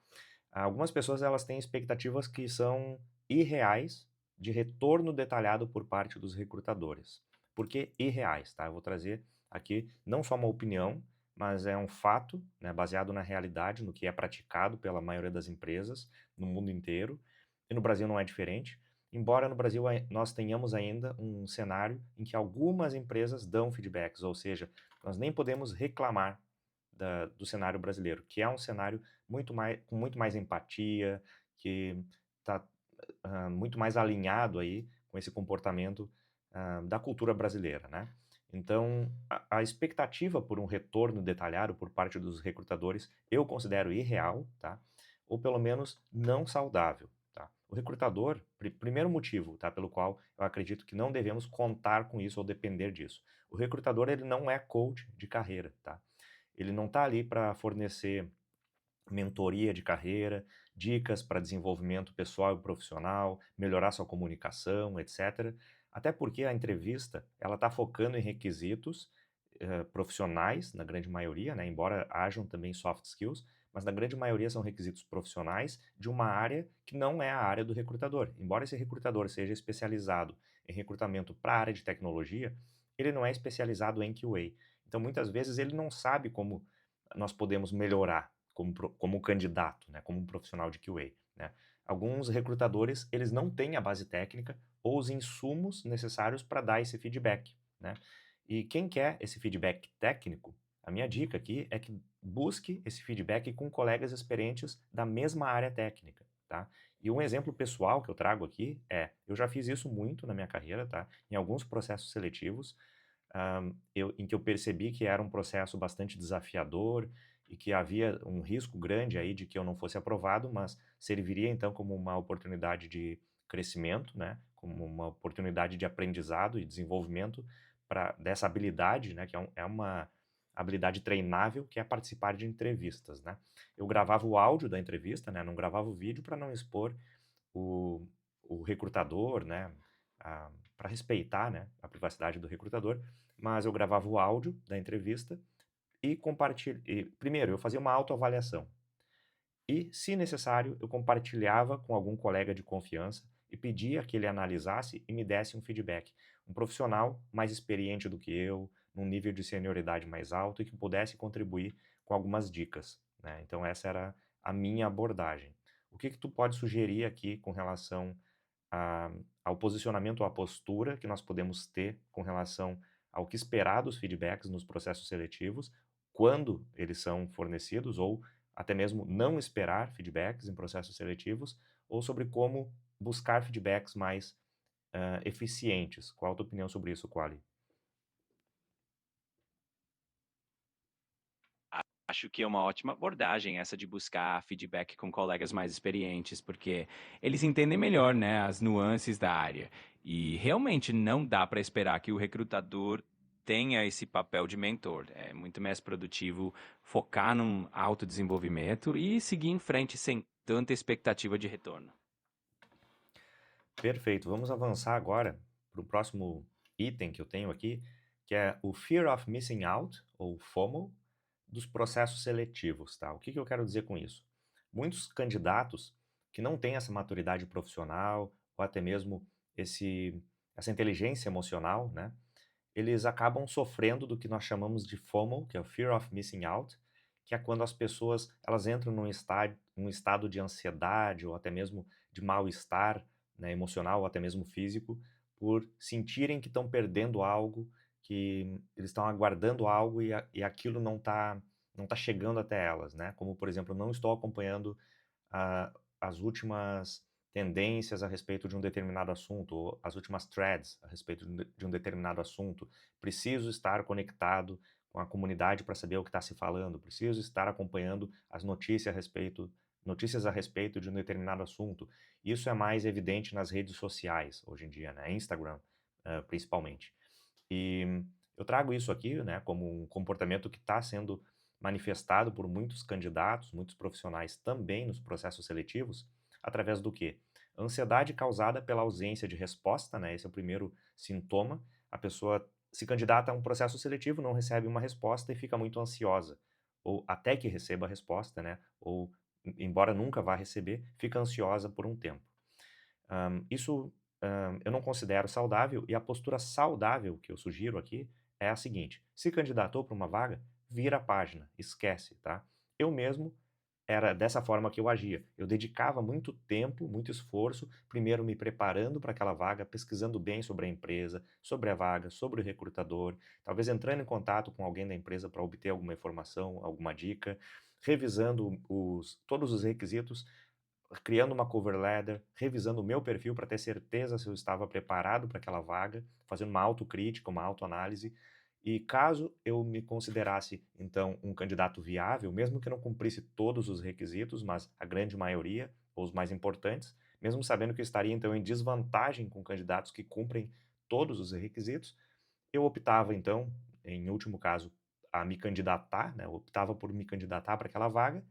Algumas pessoas elas têm expectativas que são irreais de retorno detalhado por parte dos recrutadores. Por que irreais, tá? Eu vou trazer aqui não só uma opinião, mas é um fato, né, baseado na realidade, no que é praticado pela maioria das empresas no mundo inteiro, e no Brasil não é diferente. Embora no Brasil nós tenhamos ainda um cenário em que algumas empresas dão feedbacks, ou seja, nós nem podemos reclamar do cenário brasileiro, que é um cenário com muito mais empatia, que está muito mais alinhado aí com esse comportamento da cultura brasileira, né? Então, a expectativa por um retorno detalhado por parte dos recrutadores eu considero irreal, tá? Ou pelo menos não saudável, tá? O recrutador, primeiro motivo, tá, pelo qual eu acredito que não devemos contar com isso ou depender disso. O recrutador, ele não é coach de carreira, tá? Ele não está ali para fornecer mentoria de carreira, dicas para desenvolvimento pessoal e profissional, melhorar sua comunicação, etc. Até porque a entrevista, ela está focando em requisitos profissionais, na grande maioria, né? Embora hajam também soft skills, mas na grande maioria são requisitos profissionais de uma área que não é a área do recrutador. Embora esse recrutador seja especializado em recrutamento para a área de tecnologia, ele não é especializado em QA. Então, muitas vezes, ele não sabe como nós podemos melhorar como candidato, né, como um profissional de QA, né. Alguns recrutadores, eles não têm a base técnica ou os insumos necessários para dar esse feedback, né? E quem quer esse feedback técnico, a minha dica aqui é que busque esse feedback com colegas experientes da mesma área técnica, tá? E um exemplo pessoal que eu trago aqui é, eu já fiz isso muito na minha carreira, tá? Em alguns processos seletivos, em que eu percebi que era um processo bastante desafiador e que havia um risco grande aí de que eu não fosse aprovado, mas serviria então como uma oportunidade de crescimento, né? Como uma oportunidade de aprendizado e desenvolvimento dessa habilidade, né? Que é uma habilidade treinável, que é participar de entrevistas, né? Eu gravava o áudio da entrevista, né? Não gravava o vídeo para não expor o, o recrutador, né? Para respeitar, né? A privacidade do recrutador, mas eu gravava o áudio da entrevista e primeiro, eu fazia uma autoavaliação. E, se necessário, eu compartilhava com algum colega de confiança e pedia que ele analisasse e me desse um feedback. Um profissional mais experiente do que eu, num nível de senioridade mais alto e que pudesse contribuir com algumas dicas, né? Então, essa era a minha abordagem. O que tu pode sugerir aqui com relação a, ao posicionamento, à postura que nós podemos ter com relação ao que esperar dos feedbacks nos processos seletivos, quando eles são fornecidos, ou até mesmo não esperar feedbacks em processos seletivos, ou sobre como buscar feedbacks mais eficientes. Qual a tua opinião sobre isso, Quali? Acho que é uma ótima abordagem essa de buscar feedback com colegas mais experientes, porque eles entendem melhor, né, as nuances da área. E realmente não dá para esperar que o recrutador tenha esse papel de mentor. É muito mais produtivo focar num autodesenvolvimento e seguir em frente sem tanta expectativa de retorno. Perfeito. Vamos avançar agora para o próximo item que eu tenho aqui, que é o Fear of Missing Out, ou FOMO, dos processos seletivos, tá? O que eu quero dizer com isso? Muitos candidatos que não têm essa maturidade profissional ou até mesmo essa inteligência emocional, né? Eles acabam sofrendo do que nós chamamos de FOMO, que é o Fear of Missing Out, que é quando as pessoas elas entram num estado de ansiedade ou até mesmo de mal-estar, né, emocional ou até mesmo físico, por sentirem que estão perdendo algo, que eles estão aguardando algo e aquilo não tá chegando até elas, né? Como, por exemplo, não estou acompanhando as últimas tendências a respeito de um determinado assunto, ou as últimas threads a respeito de um determinado assunto. Preciso estar conectado com a comunidade para saber o que está se falando. Preciso estar acompanhando as notícias a respeito de um determinado assunto. Isso é mais evidente nas redes sociais hoje em dia, né? Instagram, principalmente. E eu trago isso aqui, né, como um comportamento que está sendo manifestado por muitos candidatos, muitos profissionais também nos processos seletivos, através do quê? Ansiedade causada pela ausência de resposta, né? Esse é o primeiro sintoma. A pessoa se candidata a um processo seletivo, não recebe uma resposta e fica muito ansiosa. Ou até que receba a resposta, né? Ou, embora nunca vá receber, fica ansiosa por um tempo. Isso eu não considero saudável, e a postura saudável que eu sugiro aqui é a seguinte: se candidatou para uma vaga, vira a página, esquece, tá? Eu mesmo era dessa forma que eu agia. Eu dedicava muito tempo, muito esforço, primeiro me preparando para aquela vaga, pesquisando bem sobre a empresa, sobre a vaga, sobre o recrutador, talvez entrando em contato com alguém da empresa para obter alguma informação, alguma dica, revisando todos os requisitos, criando uma cover letter, revisando o meu perfil para ter certeza se eu estava preparado para aquela vaga, fazendo uma autocrítica, uma autoanálise. E caso eu me considerasse, então, um candidato viável, mesmo que não cumprisse todos os requisitos, mas a grande maioria, ou os mais importantes, mesmo sabendo que eu estaria, então, em desvantagem com candidatos que cumprem todos os requisitos, eu optava, então, em último caso, a me candidatar, né? Eu optava por me candidatar para aquela vaga.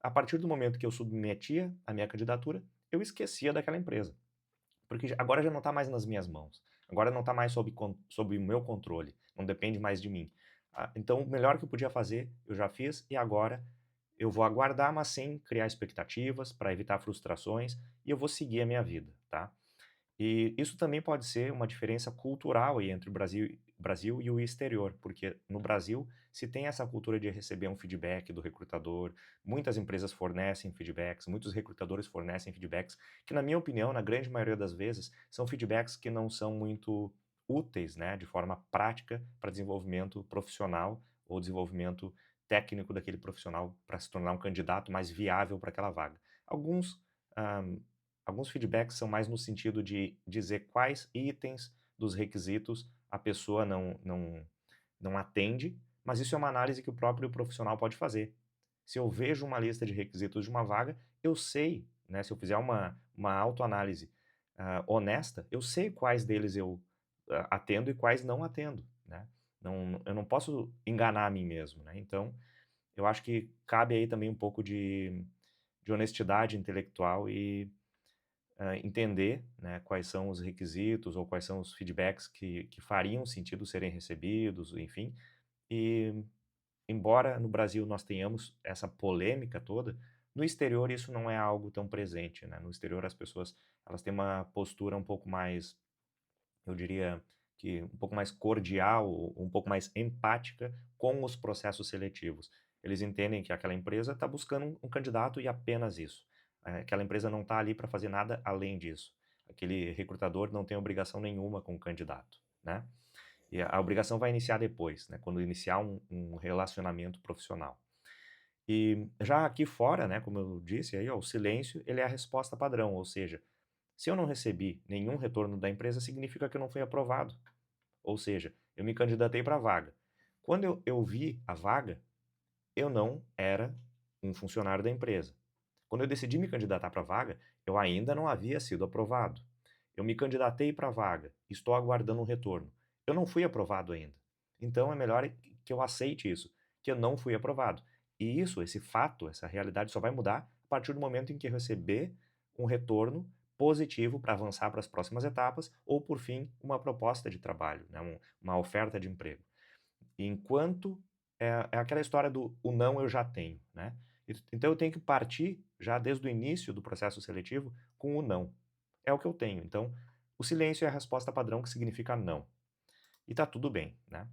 A partir do momento que eu submetia a minha candidatura, eu esquecia daquela empresa, porque agora já não está mais nas minhas mãos, agora não está mais sob o meu controle, não depende mais de mim. Então, o melhor que eu podia fazer, eu já fiz, e agora eu vou aguardar, mas sem criar expectativas, para evitar frustrações, e eu vou seguir a minha vida, tá? E isso também pode ser uma diferença cultural aí entre o Brasil Brasil e o exterior, porque no Brasil se tem essa cultura de receber um feedback do recrutador, muitas empresas fornecem feedbacks, muitos recrutadores fornecem feedbacks, que na minha opinião, na grande maioria das vezes, são feedbacks que não são muito úteis, né, de forma prática para desenvolvimento profissional ou desenvolvimento técnico daquele profissional para se tornar um candidato mais viável para aquela vaga. Alguns, ah, alguns feedbacks são mais no sentido de dizer quais itens dos requisitos a pessoa não atende, mas isso é uma análise que o próprio profissional pode fazer. Se eu vejo uma lista de requisitos de uma vaga, eu sei, né, se eu fizer uma autoanálise honesta, eu sei quais deles eu atendo e quais não atendo, né? Não, eu não posso enganar a mim mesmo, né? Então, eu acho que cabe aí também um pouco de honestidade intelectual e entender, né, quais são os requisitos ou quais são os feedbacks que fariam sentido serem recebidos, enfim. E, embora no Brasil nós tenhamos essa polêmica toda, no exterior isso não é algo tão presente, né? No exterior as pessoas elas têm uma postura um pouco mais, eu diria que um pouco mais cordial, um pouco mais empática com os processos seletivos. Eles entendem que aquela empresa está buscando um candidato e apenas isso. Aquela empresa não está ali para fazer nada além disso. Aquele recrutador não tem obrigação nenhuma com o candidato, né? E a obrigação vai iniciar depois, né? Quando iniciar um relacionamento profissional. E já aqui fora, né, como eu disse, aí, ó, o silêncio ele é a resposta padrão, ou seja, se eu não recebi nenhum retorno da empresa, significa que eu não fui aprovado. Ou seja, eu me candidatei para a vaga. Quando eu vi a vaga, eu não era um funcionário da empresa. Quando eu decidi me candidatar para a vaga, eu ainda não havia sido aprovado. Eu me candidatei para a vaga, estou aguardando um retorno. Eu não fui aprovado ainda. Então é melhor que eu aceite isso, que eu não fui aprovado. E isso, esse fato, essa realidade só vai mudar a partir do momento em que eu receber um retorno positivo para avançar para as próximas etapas ou, por fim, uma proposta de trabalho, né? Uma oferta de emprego. Enquanto é aquela história do o não eu já tenho, né? Então eu tenho que partir já desde o início do processo seletivo com o não. É o que eu tenho. Então, o silêncio é a resposta padrão que significa não. E tá tudo bem, né?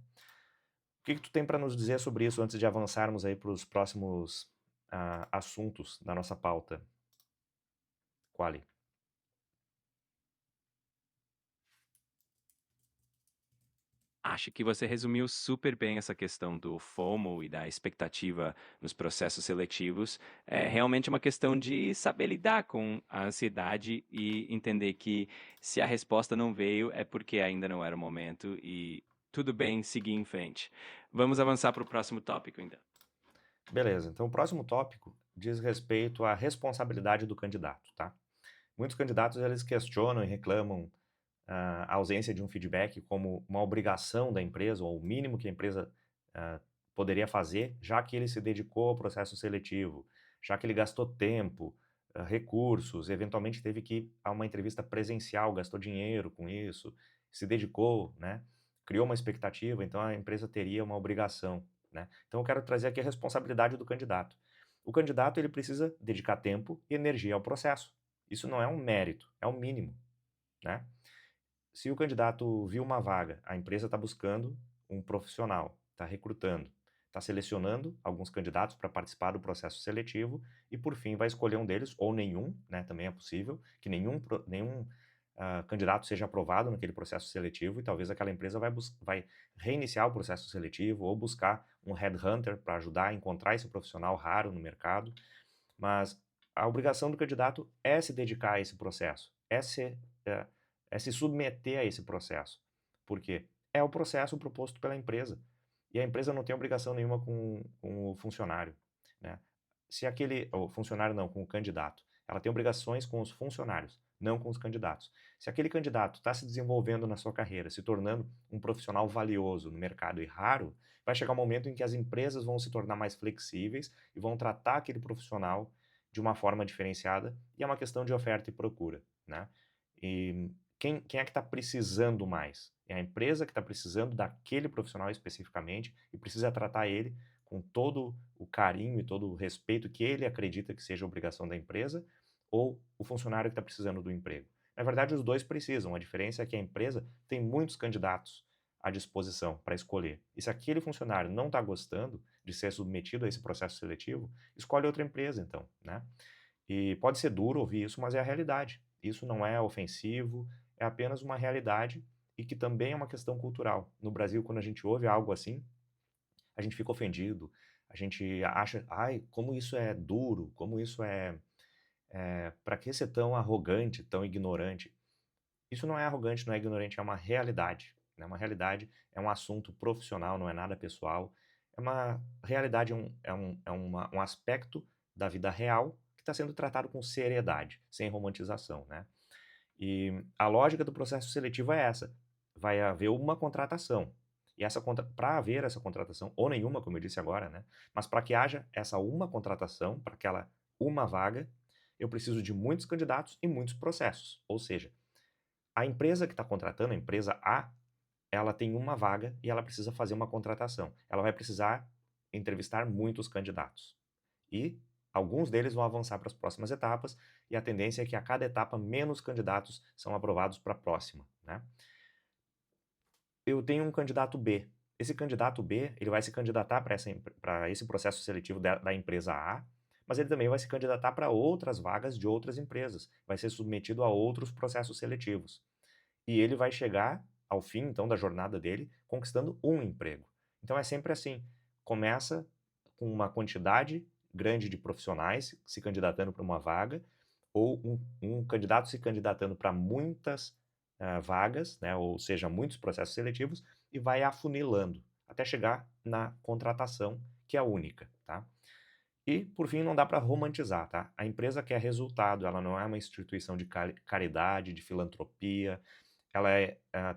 O que que tu tem para nos dizer sobre isso antes de avançarmos aí para os próximos assuntos da nossa pauta, Quali? Acho que você resumiu super bem essa questão do FOMO e da expectativa nos processos seletivos. É realmente uma questão de saber lidar com a ansiedade e entender que se a resposta não veio é porque ainda não era o momento e tudo bem seguir em frente. Vamos avançar para o próximo tópico, então. Beleza, então o próximo tópico diz respeito à responsabilidade do candidato, tá? Muitos candidatos eles questionam e reclamam a ausência de um feedback como uma obrigação da empresa, ou o mínimo que a empresa ah, poderia fazer, já que ele se dedicou ao processo seletivo, já que ele gastou tempo, recursos, eventualmente teve que ir a uma entrevista presencial, gastou dinheiro com isso, se dedicou, né? Criou uma expectativa, então a empresa teria uma obrigação, né? Então eu quero trazer aqui a responsabilidade do candidato. O candidato ele precisa dedicar tempo e energia ao processo. Isso não é um mérito, é o mínimo, né? Se o candidato viu uma vaga, a empresa está buscando um profissional, está recrutando, está selecionando alguns candidatos para participar do processo seletivo e, por fim, vai escolher um deles, ou nenhum, né, também é possível, que nenhum candidato seja aprovado naquele processo seletivo e talvez aquela empresa vai reiniciar o processo seletivo ou buscar um headhunter para ajudar a encontrar esse profissional raro no mercado. Mas a obrigação do candidato é se dedicar a esse processo, é, é se submeter a esse processo. Por quê? É o processo proposto pela empresa. E a empresa não tem obrigação nenhuma com o funcionário, né? Se aquele, o funcionário não, com o candidato, ela tem obrigações com os funcionários, não com os candidatos. Se aquele candidato está se desenvolvendo na sua carreira, se tornando um profissional valioso no mercado e raro, vai chegar um momento em que as empresas vão se tornar mais flexíveis e vão tratar aquele profissional de uma forma diferenciada, e é uma questão de oferta e procura, né? E quem é que está precisando mais? É a empresa que está precisando daquele profissional especificamente e precisa tratar ele com todo o carinho e todo o respeito que ele acredita que seja obrigação da empresa, ou o funcionário que está precisando do emprego. Na verdade, os dois precisam. A diferença é que a empresa tem muitos candidatos. à disposição para escolher. E se aquele funcionário não está gostando de ser submetido a esse processo seletivo, escolhe outra empresa, então, né? E pode ser duro ouvir isso, mas é a realidade. Isso não é ofensivo, é apenas uma realidade e que também é uma questão cultural. No Brasil, quando a gente ouve algo assim, a gente fica ofendido, a gente acha, ai, como isso é duro, como isso para que ser tão arrogante, tão ignorante? Isso não é arrogante, não é ignorante, é uma realidade, né? Uma realidade é um assunto profissional, não é nada pessoal. É uma realidade, um aspecto da vida real que está sendo tratado com seriedade, sem romantização, né? E a lógica do processo seletivo é essa: vai haver uma contratação. E essa para haver essa contratação, ou nenhuma, como eu disse agora, né? Mas para que haja essa uma contratação, para aquela uma vaga, eu preciso de muitos candidatos e muitos processos. Ou seja, a empresa que está contratando, a empresa A, ela tem uma vaga e ela precisa fazer uma contratação. Ela vai precisar entrevistar muitos candidatos. E alguns deles vão avançar para as próximas etapas, e a tendência é que a cada etapa menos candidatos são aprovados para a próxima, né? Eu tenho um candidato B. Esse candidato B, ele vai se candidatar para esse processo seletivo da empresa A, mas ele também vai se candidatar para outras vagas de outras empresas, vai ser submetido a outros processos seletivos. E ele vai chegar ao fim, então, da jornada dele, conquistando um emprego. Então é sempre assim, começa com uma quantidade grande de profissionais se candidatando para uma vaga, ou um candidato se candidatando para muitas vagas, né, ou seja, muitos processos seletivos, e vai afunilando até chegar na contratação, que é a única, tá? E, por fim, não dá para romantizar, tá? A empresa quer resultado, ela não é uma instituição de caridade, de filantropia, ela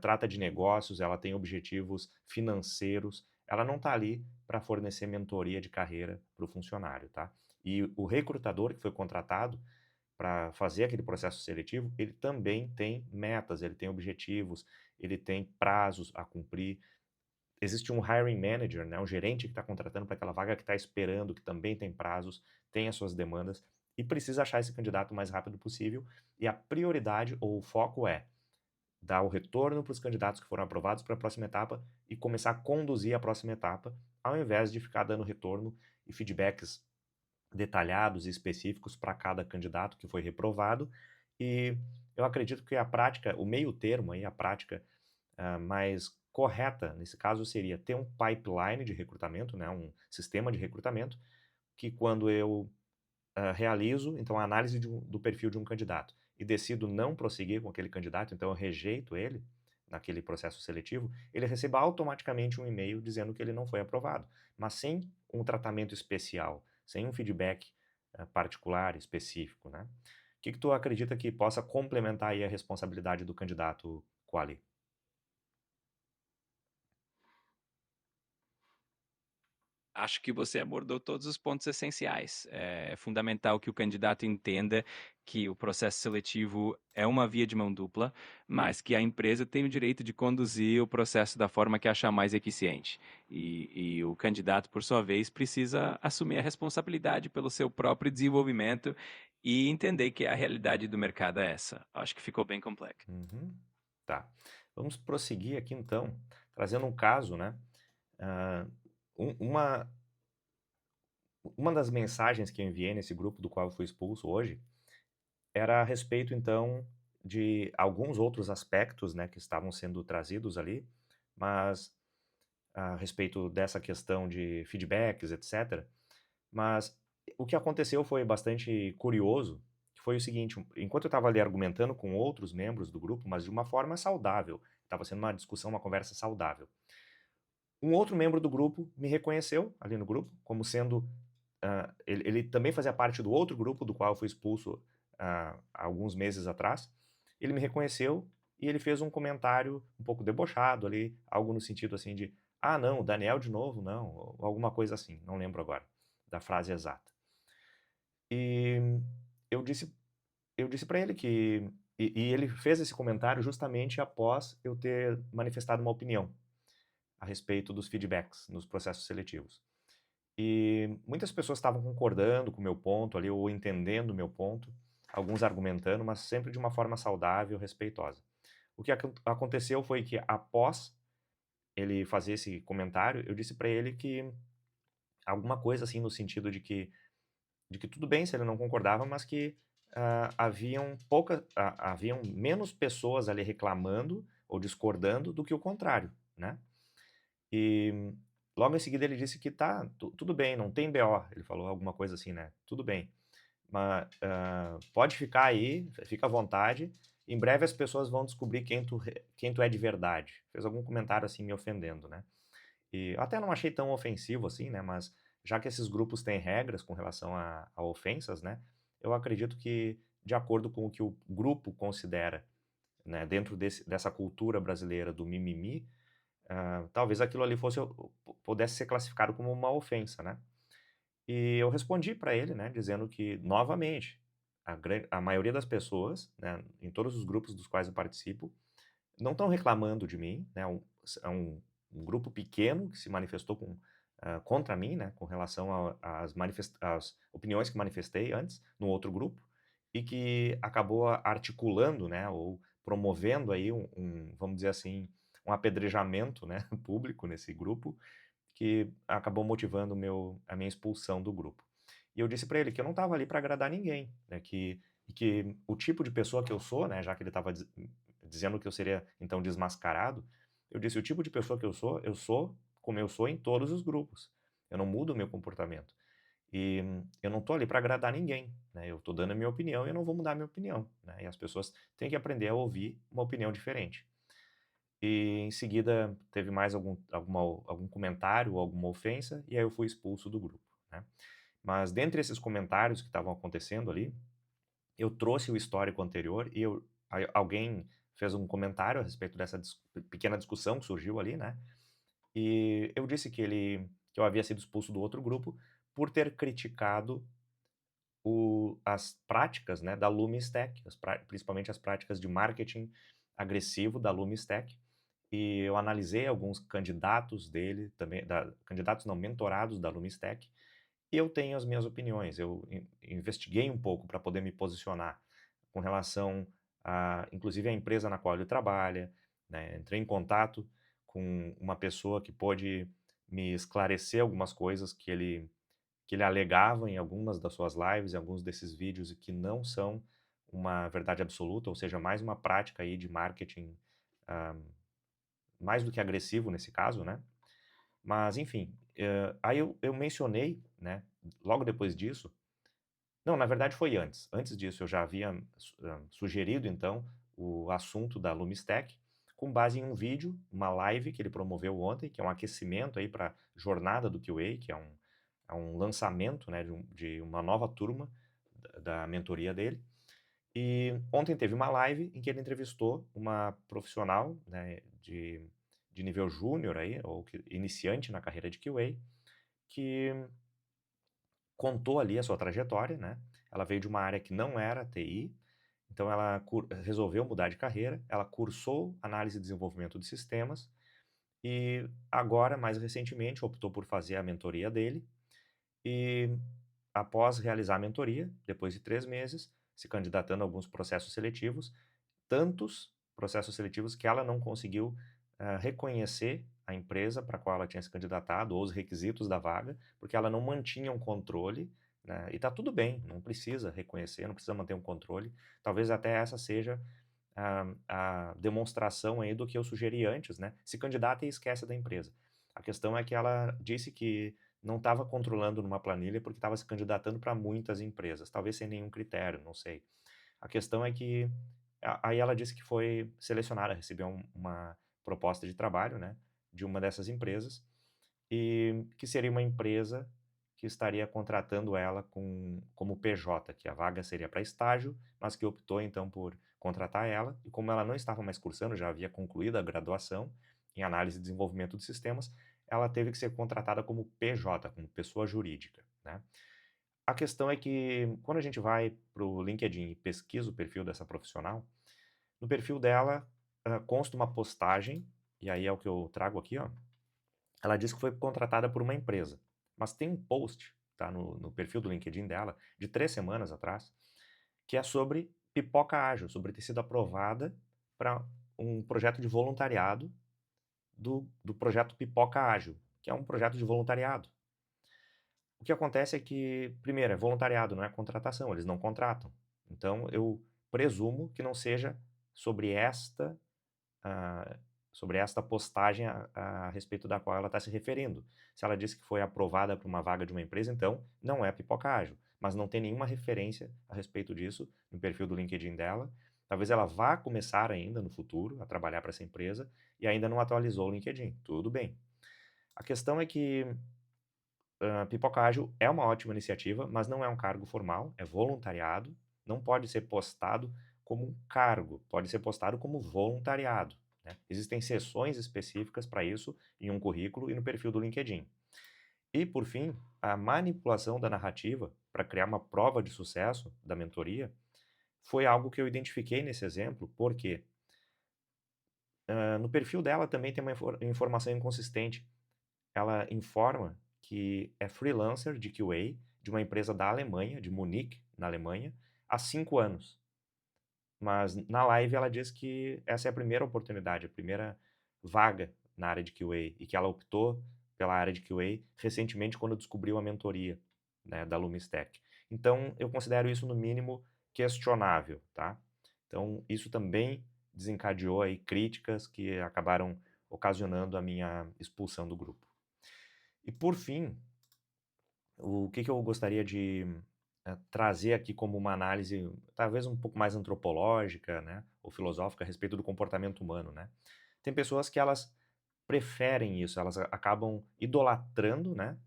trata de negócios, ela tem objetivos financeiros, ela não está ali para fornecer mentoria de carreira para o funcionário, tá? E o recrutador que foi contratado para fazer aquele processo seletivo, ele também tem metas, ele tem objetivos, ele tem prazos a cumprir. Existe um hiring manager, né, um gerente que está contratando para aquela vaga, que está esperando, que também tem prazos, tem as suas demandas e precisa achar esse candidato o mais rápido possível. E a prioridade ou o foco é dar o retorno para os candidatos que foram aprovados para a próxima etapa e começar a conduzir a próxima etapa, ao invés de ficar dando retorno e feedbacks detalhados e específicos para cada candidato que foi reprovado. E eu acredito que a prática, o meio termo aí, a prática mais correta nesse caso seria ter um pipeline de recrutamento, né, um sistema de recrutamento, que quando eu realizo, então, a análise do perfil de um candidato e decido não prosseguir com aquele candidato, então eu rejeito ele naquele processo seletivo, ele receba automaticamente um e-mail dizendo que ele não foi aprovado, mas sem um tratamento especial, sem um feedback particular, específico, né? O que tu acredita que possa complementar aí a responsabilidade do candidato quali? Acho que você abordou todos os pontos essenciais. É fundamental que o candidato entenda que o processo seletivo é uma via de mão dupla, mas que a empresa tem o direito de conduzir o processo da forma que achar mais eficiente. E o candidato, por sua vez, precisa assumir a responsabilidade pelo seu próprio desenvolvimento e entender que a realidade do mercado é essa. Acho que ficou bem complexo. Uhum. Tá. Vamos prosseguir aqui então, trazendo um caso, né? Ah, um- uma, uma das mensagens que eu enviei nesse grupo do qual eu fui expulso hoje era a respeito, então, de alguns outros aspectos, né, que estavam sendo trazidos ali, mas a respeito dessa questão de feedbacks, etc. Mas o que aconteceu foi bastante curioso, que foi o seguinte: enquanto eu estava ali argumentando com outros membros do grupo, mas de uma forma saudável, estava sendo uma discussão, uma conversa saudável. Um outro membro do grupo me reconheceu ali no grupo como sendo, ele também fazia parte do outro grupo do qual eu fui expulso há alguns meses atrás. Ele me reconheceu e ele fez um comentário um pouco debochado ali, algo no sentido assim de: "Ah, não, o Daniel de novo, não", ou alguma coisa assim, não lembro agora da frase exata. E eu disse eu disse para ele que e ele fez esse comentário justamente após eu ter manifestado uma opinião a respeito dos feedbacks nos processos seletivos. E muitas pessoas estavam concordando com o meu ponto ali, ou entendendo o meu ponto, alguns argumentando, mas sempre de uma forma saudável, respeitosa. O que aconteceu foi que, após ele fazer esse comentário, eu disse para ele que alguma coisa assim no sentido de que tudo bem se ele não concordava, mas que haviam menos pessoas ali reclamando ou discordando do que o contrário, né? E logo em seguida ele disse que tá, tudo bem, não tem BO. Ele falou alguma coisa assim, né? Tudo bem, mas pode ficar aí, fica à vontade. Em breve as pessoas vão descobrir quem tu é de verdade. Fez algum comentário assim me ofendendo, né? E eu até não achei tão ofensivo assim, né? Mas já que esses grupos têm regras com relação a ofensas, né? Eu acredito que, de acordo com o que o grupo considera, né, dentro dessa cultura brasileira do mimimi, talvez aquilo ali pudesse ser classificado como uma ofensa, né? E eu respondi para ele, né, dizendo que, novamente, a maioria das pessoas, né, em todos os grupos dos quais eu participo, não estão reclamando de mim, né, um grupo pequeno que se manifestou contra mim, né, com relação às opiniões que manifestei antes, no outro grupo, e que acabou articulando, né, ou promovendo aí vamos dizer assim, um apedrejamento, né, público nesse grupo, que acabou motivando a minha expulsão do grupo. E eu disse para ele que eu não estava ali para agradar ninguém, né, que o tipo de pessoa que eu sou, né, já que ele estava dizendo que eu seria então desmascarado, eu disse: o tipo de pessoa que eu sou como eu sou em todos os grupos. Eu não mudo o meu comportamento. E eu não estou ali para agradar ninguém, né? Eu estou dando a minha opinião e eu não vou mudar a minha opinião, né? E as pessoas têm que aprender a ouvir uma opinião diferente. E em seguida teve mais algum comentário ou alguma ofensa, e aí eu fui expulso do grupo, né? Mas dentre esses comentários que estavam acontecendo ali, eu trouxe o histórico anterior e alguém fez um comentário a respeito dessa pequena discussão que surgiu ali, né? E eu disse que eu havia sido expulso do outro grupo por ter criticado as práticas, né, da Lumistack, principalmente as práticas de marketing agressivo da Lumistack. E eu analisei alguns candidatos dele também, candidatos não, mentorados da Lumistack, e eu tenho as minhas opiniões. Eu investiguei um pouco para poder me posicionar com relação inclusive, a empresa na qual ele trabalha, né? Entrei em contato com uma pessoa que pôde me esclarecer algumas coisas que ele alegava em algumas das suas lives, em alguns desses vídeos, e que não são uma verdade absoluta, ou seja, mais uma prática aí de marketing, ah, mais do que agressivo nesse caso, né? Mas, enfim, aí eu mencionei, né, logo depois disso, não, na verdade foi antes. Antes disso eu já havia sugerido, então, o assunto da Lumistack, com base em um vídeo, uma live que ele promoveu ontem, que é um aquecimento aí para a jornada do QA, que é um lançamento, né, de uma nova turma da mentoria dele. E ontem teve uma live em que ele entrevistou uma profissional, né, de nível júnior aí, ou iniciante na carreira de QA, que contou ali a sua trajetória, né? Ela veio de uma área que não era TI, então ela resolveu mudar de carreira, ela cursou análise e desenvolvimento de sistemas e agora, mais recentemente, optou por fazer a mentoria dele e após realizar a mentoria, depois de 3 meses, se candidatando a alguns processos seletivos, tantos processos seletivos que ela não conseguiu reconhecer a empresa para a qual ela tinha se candidatado ou os requisitos da vaga, porque ela não mantinha um controle, né? E está tudo bem, não precisa reconhecer, não precisa manter um controle. Talvez até essa seja a demonstração aí do que eu sugeri antes, né? Se candidata e esquece da empresa. A questão é que ela disse que não estava controlando numa planilha porque estava se candidatando para muitas empresas, talvez sem nenhum critério, não sei. A questão é que aí ela disse que foi selecionada, recebeu uma proposta de trabalho, né, de uma dessas empresas, e que seria uma empresa que estaria contratando ela como PJ, que a vaga seria para estágio, mas que optou então por contratar ela, e como ela não estava mais cursando, já havia concluído a graduação em análise e desenvolvimento de sistemas, ela teve que ser contratada como PJ, como pessoa jurídica, né. A questão é que quando a gente vai para o LinkedIn e pesquisa o perfil dessa profissional, no perfil dela, consta uma postagem, e aí é o que eu trago aqui, ó. Ela diz que foi contratada por uma empresa, mas tem um post, tá, no perfil do LinkedIn dela, de 3 semanas atrás, que é sobre pipoca ágil, sobre ter sido aprovada para um projeto de voluntariado do projeto Pipoca Ágil, que é um projeto de voluntariado. O que acontece é que, primeiro, é voluntariado, não é contratação, eles não contratam. Então, eu presumo que não seja sobre esta, ah, sobre esta postagem a respeito da qual ela está se referindo. Se ela disse que foi aprovada para uma vaga de uma empresa, então não é Pipoca Ágil, mas não tem nenhuma referência a respeito disso no perfil do LinkedIn dela. Talvez ela vá começar ainda no futuro a trabalhar para essa empresa e ainda não atualizou o LinkedIn. Tudo bem. A questão é que Pipoca Ágil é uma ótima iniciativa, mas não é um cargo formal, é voluntariado, não pode ser postado como um cargo, pode ser postado como voluntariado, né? Existem seções específicas para isso em um currículo e no perfil do LinkedIn. E, por fim, a manipulação da narrativa para criar uma prova de sucesso da mentoria foi algo que eu identifiquei nesse exemplo, porque no perfil dela também tem uma informação inconsistente. Ela informa que é freelancer de QA de uma empresa da Alemanha, de Munique, na Alemanha, há 5 anos. Mas na live ela diz que essa é a primeira oportunidade, a primeira vaga na área de QA e que ela optou pela área de QA recentemente quando descobriu a mentoria, né, da Lumistech. Então eu considero isso no mínimo questionável, tá? Então isso também desencadeou aí críticas que acabaram ocasionando a minha expulsão do grupo. E por fim, o que eu gostaria de trazer aqui como uma análise talvez um pouco mais antropológica, né, ou filosófica a respeito do comportamento humano, né? Tem pessoas que elas preferem isso, elas acabam idolatrando, né,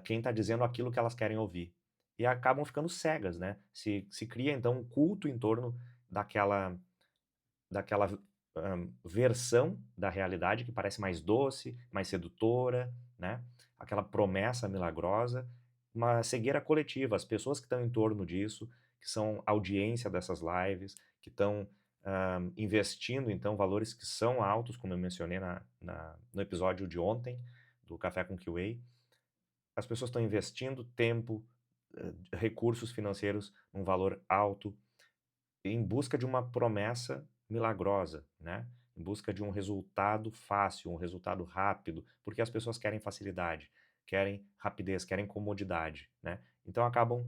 quem está dizendo aquilo que elas querem ouvir. E acabam ficando cegas, né? Se cria então um culto em torno daquela versão da realidade que parece mais doce, mais sedutora, né? Aquela promessa milagrosa, uma cegueira coletiva. As pessoas que estão em torno disso, que são audiência dessas lives, que estão investindo, então, valores que são altos, como eu mencionei no episódio de ontem, do Café com QA. As pessoas estão investindo tempo, recursos financeiros, um valor alto, em busca de uma promessa milagrosa, né? Em busca de um resultado fácil, um resultado rápido, porque as pessoas querem facilidade, querem rapidez, querem comodidade, né? Então acabam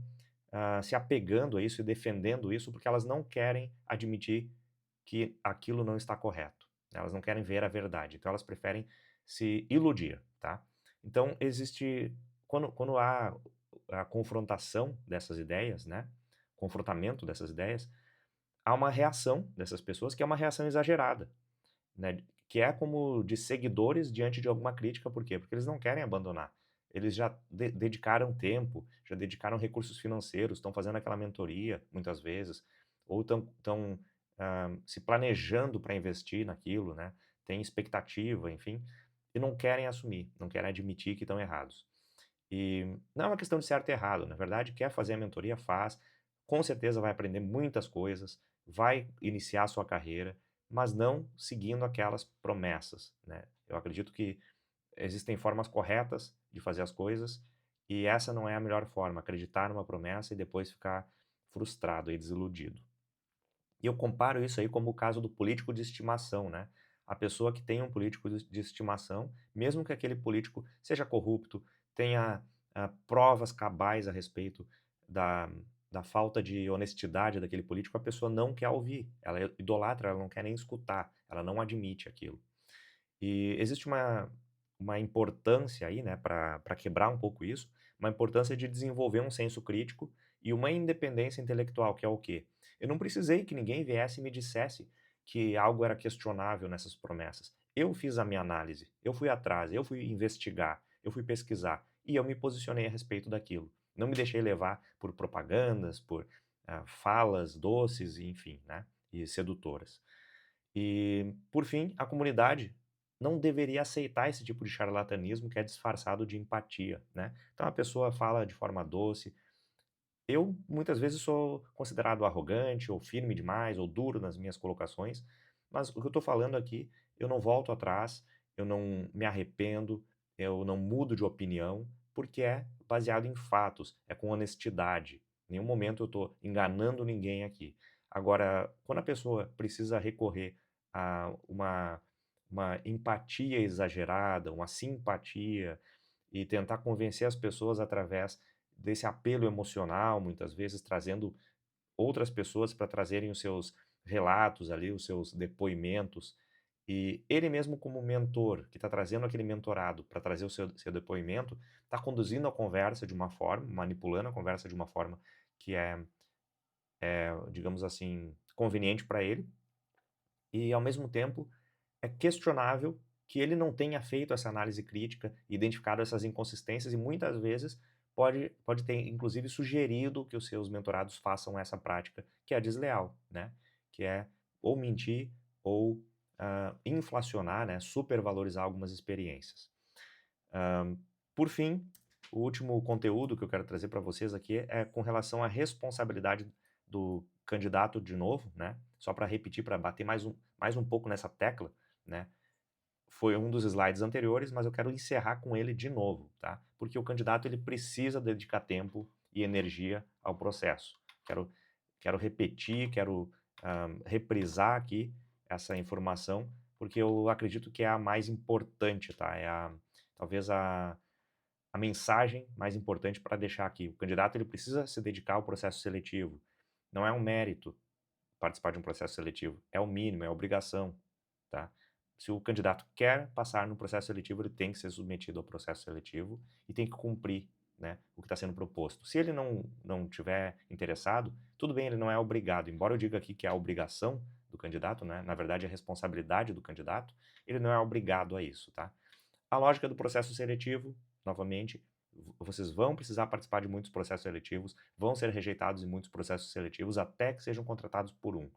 se apegando a isso e defendendo isso porque elas não querem admitir que aquilo não está correto. Elas não querem ver a verdade, então elas preferem se iludir, tá? Então existe quando há a confrontação dessas ideias, né? Confrontamento dessas ideias, há uma reação dessas pessoas que é uma reação exagerada, né, que é como de seguidores diante de alguma crítica, por quê? Porque eles não querem abandonar. Eles já dedicaram tempo, já dedicaram recursos financeiros, estão fazendo aquela mentoria, muitas vezes, ou estão se planejando para investir naquilo, né, têm expectativa, enfim, e não querem assumir, não querem admitir que estão errados. E não é uma questão de certo e errado, na verdade, quer fazer a mentoria, faz, com certeza vai aprender muitas coisas, vai iniciar a sua carreira, mas não seguindo aquelas promessas, né? Eu acredito que existem formas corretas de fazer as coisas e essa não é a melhor forma, acreditar numa promessa e depois ficar frustrado e desiludido. E eu comparo isso aí como o caso do político de estimação, né? A pessoa que tem um político de estimação, mesmo que aquele político seja corrupto, tenha provas cabais a respeito da, da falta de honestidade daquele político, a pessoa não quer ouvir, ela idolatra, ela não quer nem escutar, ela não admite aquilo. E existe uma importância aí, né, para quebrar um pouco isso, uma importância de desenvolver um senso crítico e uma independência intelectual, que é o quê? Eu não precisei que ninguém viesse e me dissesse que algo era questionável nessas promessas. Eu fiz a minha análise, eu fui atrás, eu fui investigar, eu fui pesquisar e eu me posicionei a respeito daquilo. Não me deixei levar por propagandas, por falas doces, enfim, né, e sedutoras. E, por fim, a comunidade não deveria aceitar esse tipo de charlatanismo que é disfarçado de empatia, né? Então a pessoa fala de forma doce. Eu muitas vezes sou considerado arrogante ou firme demais ou duro nas minhas colocações, mas o que eu estou falando aqui, eu não volto atrás, eu não me arrependo, eu não mudo de opinião, porque é baseado em fatos, é com honestidade. Em nenhum momento eu estou enganando ninguém aqui. Agora, quando a pessoa precisa recorrer a uma uma empatia exagerada, uma simpatia, e tentar convencer as pessoas através desse apelo emocional, muitas vezes trazendo outras pessoas para trazerem os seus relatos ali, os seus depoimentos, e ele mesmo como mentor, que está trazendo aquele mentorado para trazer o seu depoimento, está conduzindo a conversa de uma forma, manipulando a conversa de uma forma que digamos assim, conveniente para ele, e ao mesmo tempo é questionável que ele não tenha feito essa análise crítica, identificado essas inconsistências e muitas vezes pode ter inclusive sugerido que os seus mentorados façam essa prática que é desleal, né, que é ou mentir ou, inflacionar, né, supervalorizar algumas experiências. Por fim, o último conteúdo que eu quero trazer para vocês aqui é com relação à responsabilidade do candidato de novo, né, só para repetir, para bater mais um pouco nessa tecla, né, foi um dos slides anteriores, mas eu quero encerrar com ele de novo, tá? Porque o candidato ele precisa dedicar tempo e energia ao processo. Quero repetir, quero reprisar aqui essa informação, porque eu acredito que é a mais importante, tá? Talvez a mensagem mais importante para deixar aqui. O candidato ele precisa se dedicar ao processo seletivo. Não é um mérito participar de um processo seletivo, é o mínimo, é a obrigação, tá? Se o candidato quer passar no processo seletivo, ele tem que ser submetido ao processo seletivo e tem que cumprir, né, o que está sendo proposto. Se ele não tiver interessado, tudo bem, ele não é obrigado. Embora eu diga aqui que é a obrigação do candidato, né, na verdade é a responsabilidade do candidato, ele não é obrigado a isso, tá? A lógica do processo seletivo, novamente, vocês vão precisar participar de muitos processos seletivos, vão ser rejeitados em muitos processos seletivos até que sejam contratados por um.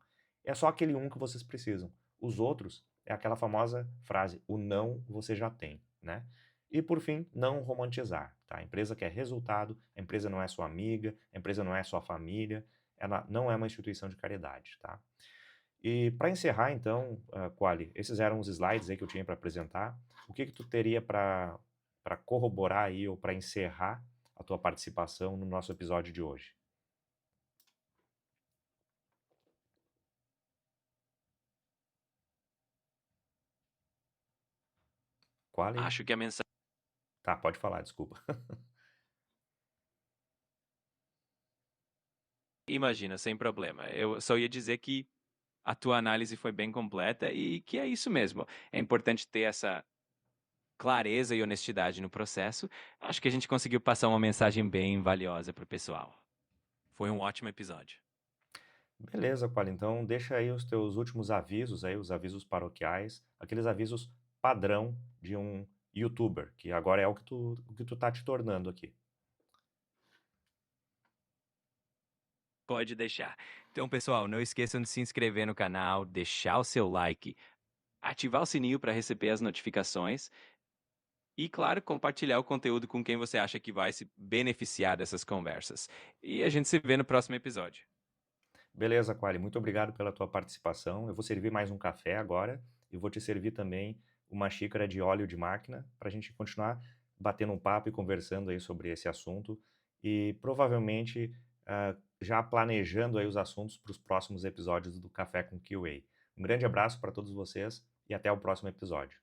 É só aquele um que vocês precisam. Os outros é aquela famosa frase, o não você já tem, né? E por fim, não romantizar, tá? A empresa quer resultado, a empresa não é sua amiga, a empresa não é sua família, ela não é uma instituição de caridade, tá? E para encerrar então, Quali, esses eram os slides aí que eu tinha para apresentar. O que tu teria para corroborar aí ou para encerrar a tua participação no nosso episódio de hoje? Quali? Acho que a mensagem. Tá, pode falar, desculpa. Imagina, sem problema. Eu só ia dizer que a tua análise foi bem completa e que é isso mesmo. É importante ter essa clareza e honestidade no processo. Acho que a gente conseguiu passar uma mensagem bem valiosa para o pessoal. Foi um ótimo episódio. Beleza, Quali, então deixa aí os teus últimos avisos aí, os avisos paroquiais, aqueles avisos padrão de um youtuber, que agora é o que tu tá te tornando aqui. Pode deixar. Então, pessoal, não esqueçam de se inscrever no canal, deixar o seu like, ativar o sininho para receber as notificações e, claro, compartilhar o conteúdo com quem você acha que vai se beneficiar dessas conversas. E a gente se vê no próximo episódio. Beleza, Quali, muito obrigado pela tua participação. Eu vou servir mais um café agora e vou te servir também uma xícara de óleo de máquina para a gente continuar batendo um papo e conversando aí sobre esse assunto e provavelmente já planejando aí os assuntos para os próximos episódios do Café com QA. Um grande abraço para todos vocês e até o próximo episódio.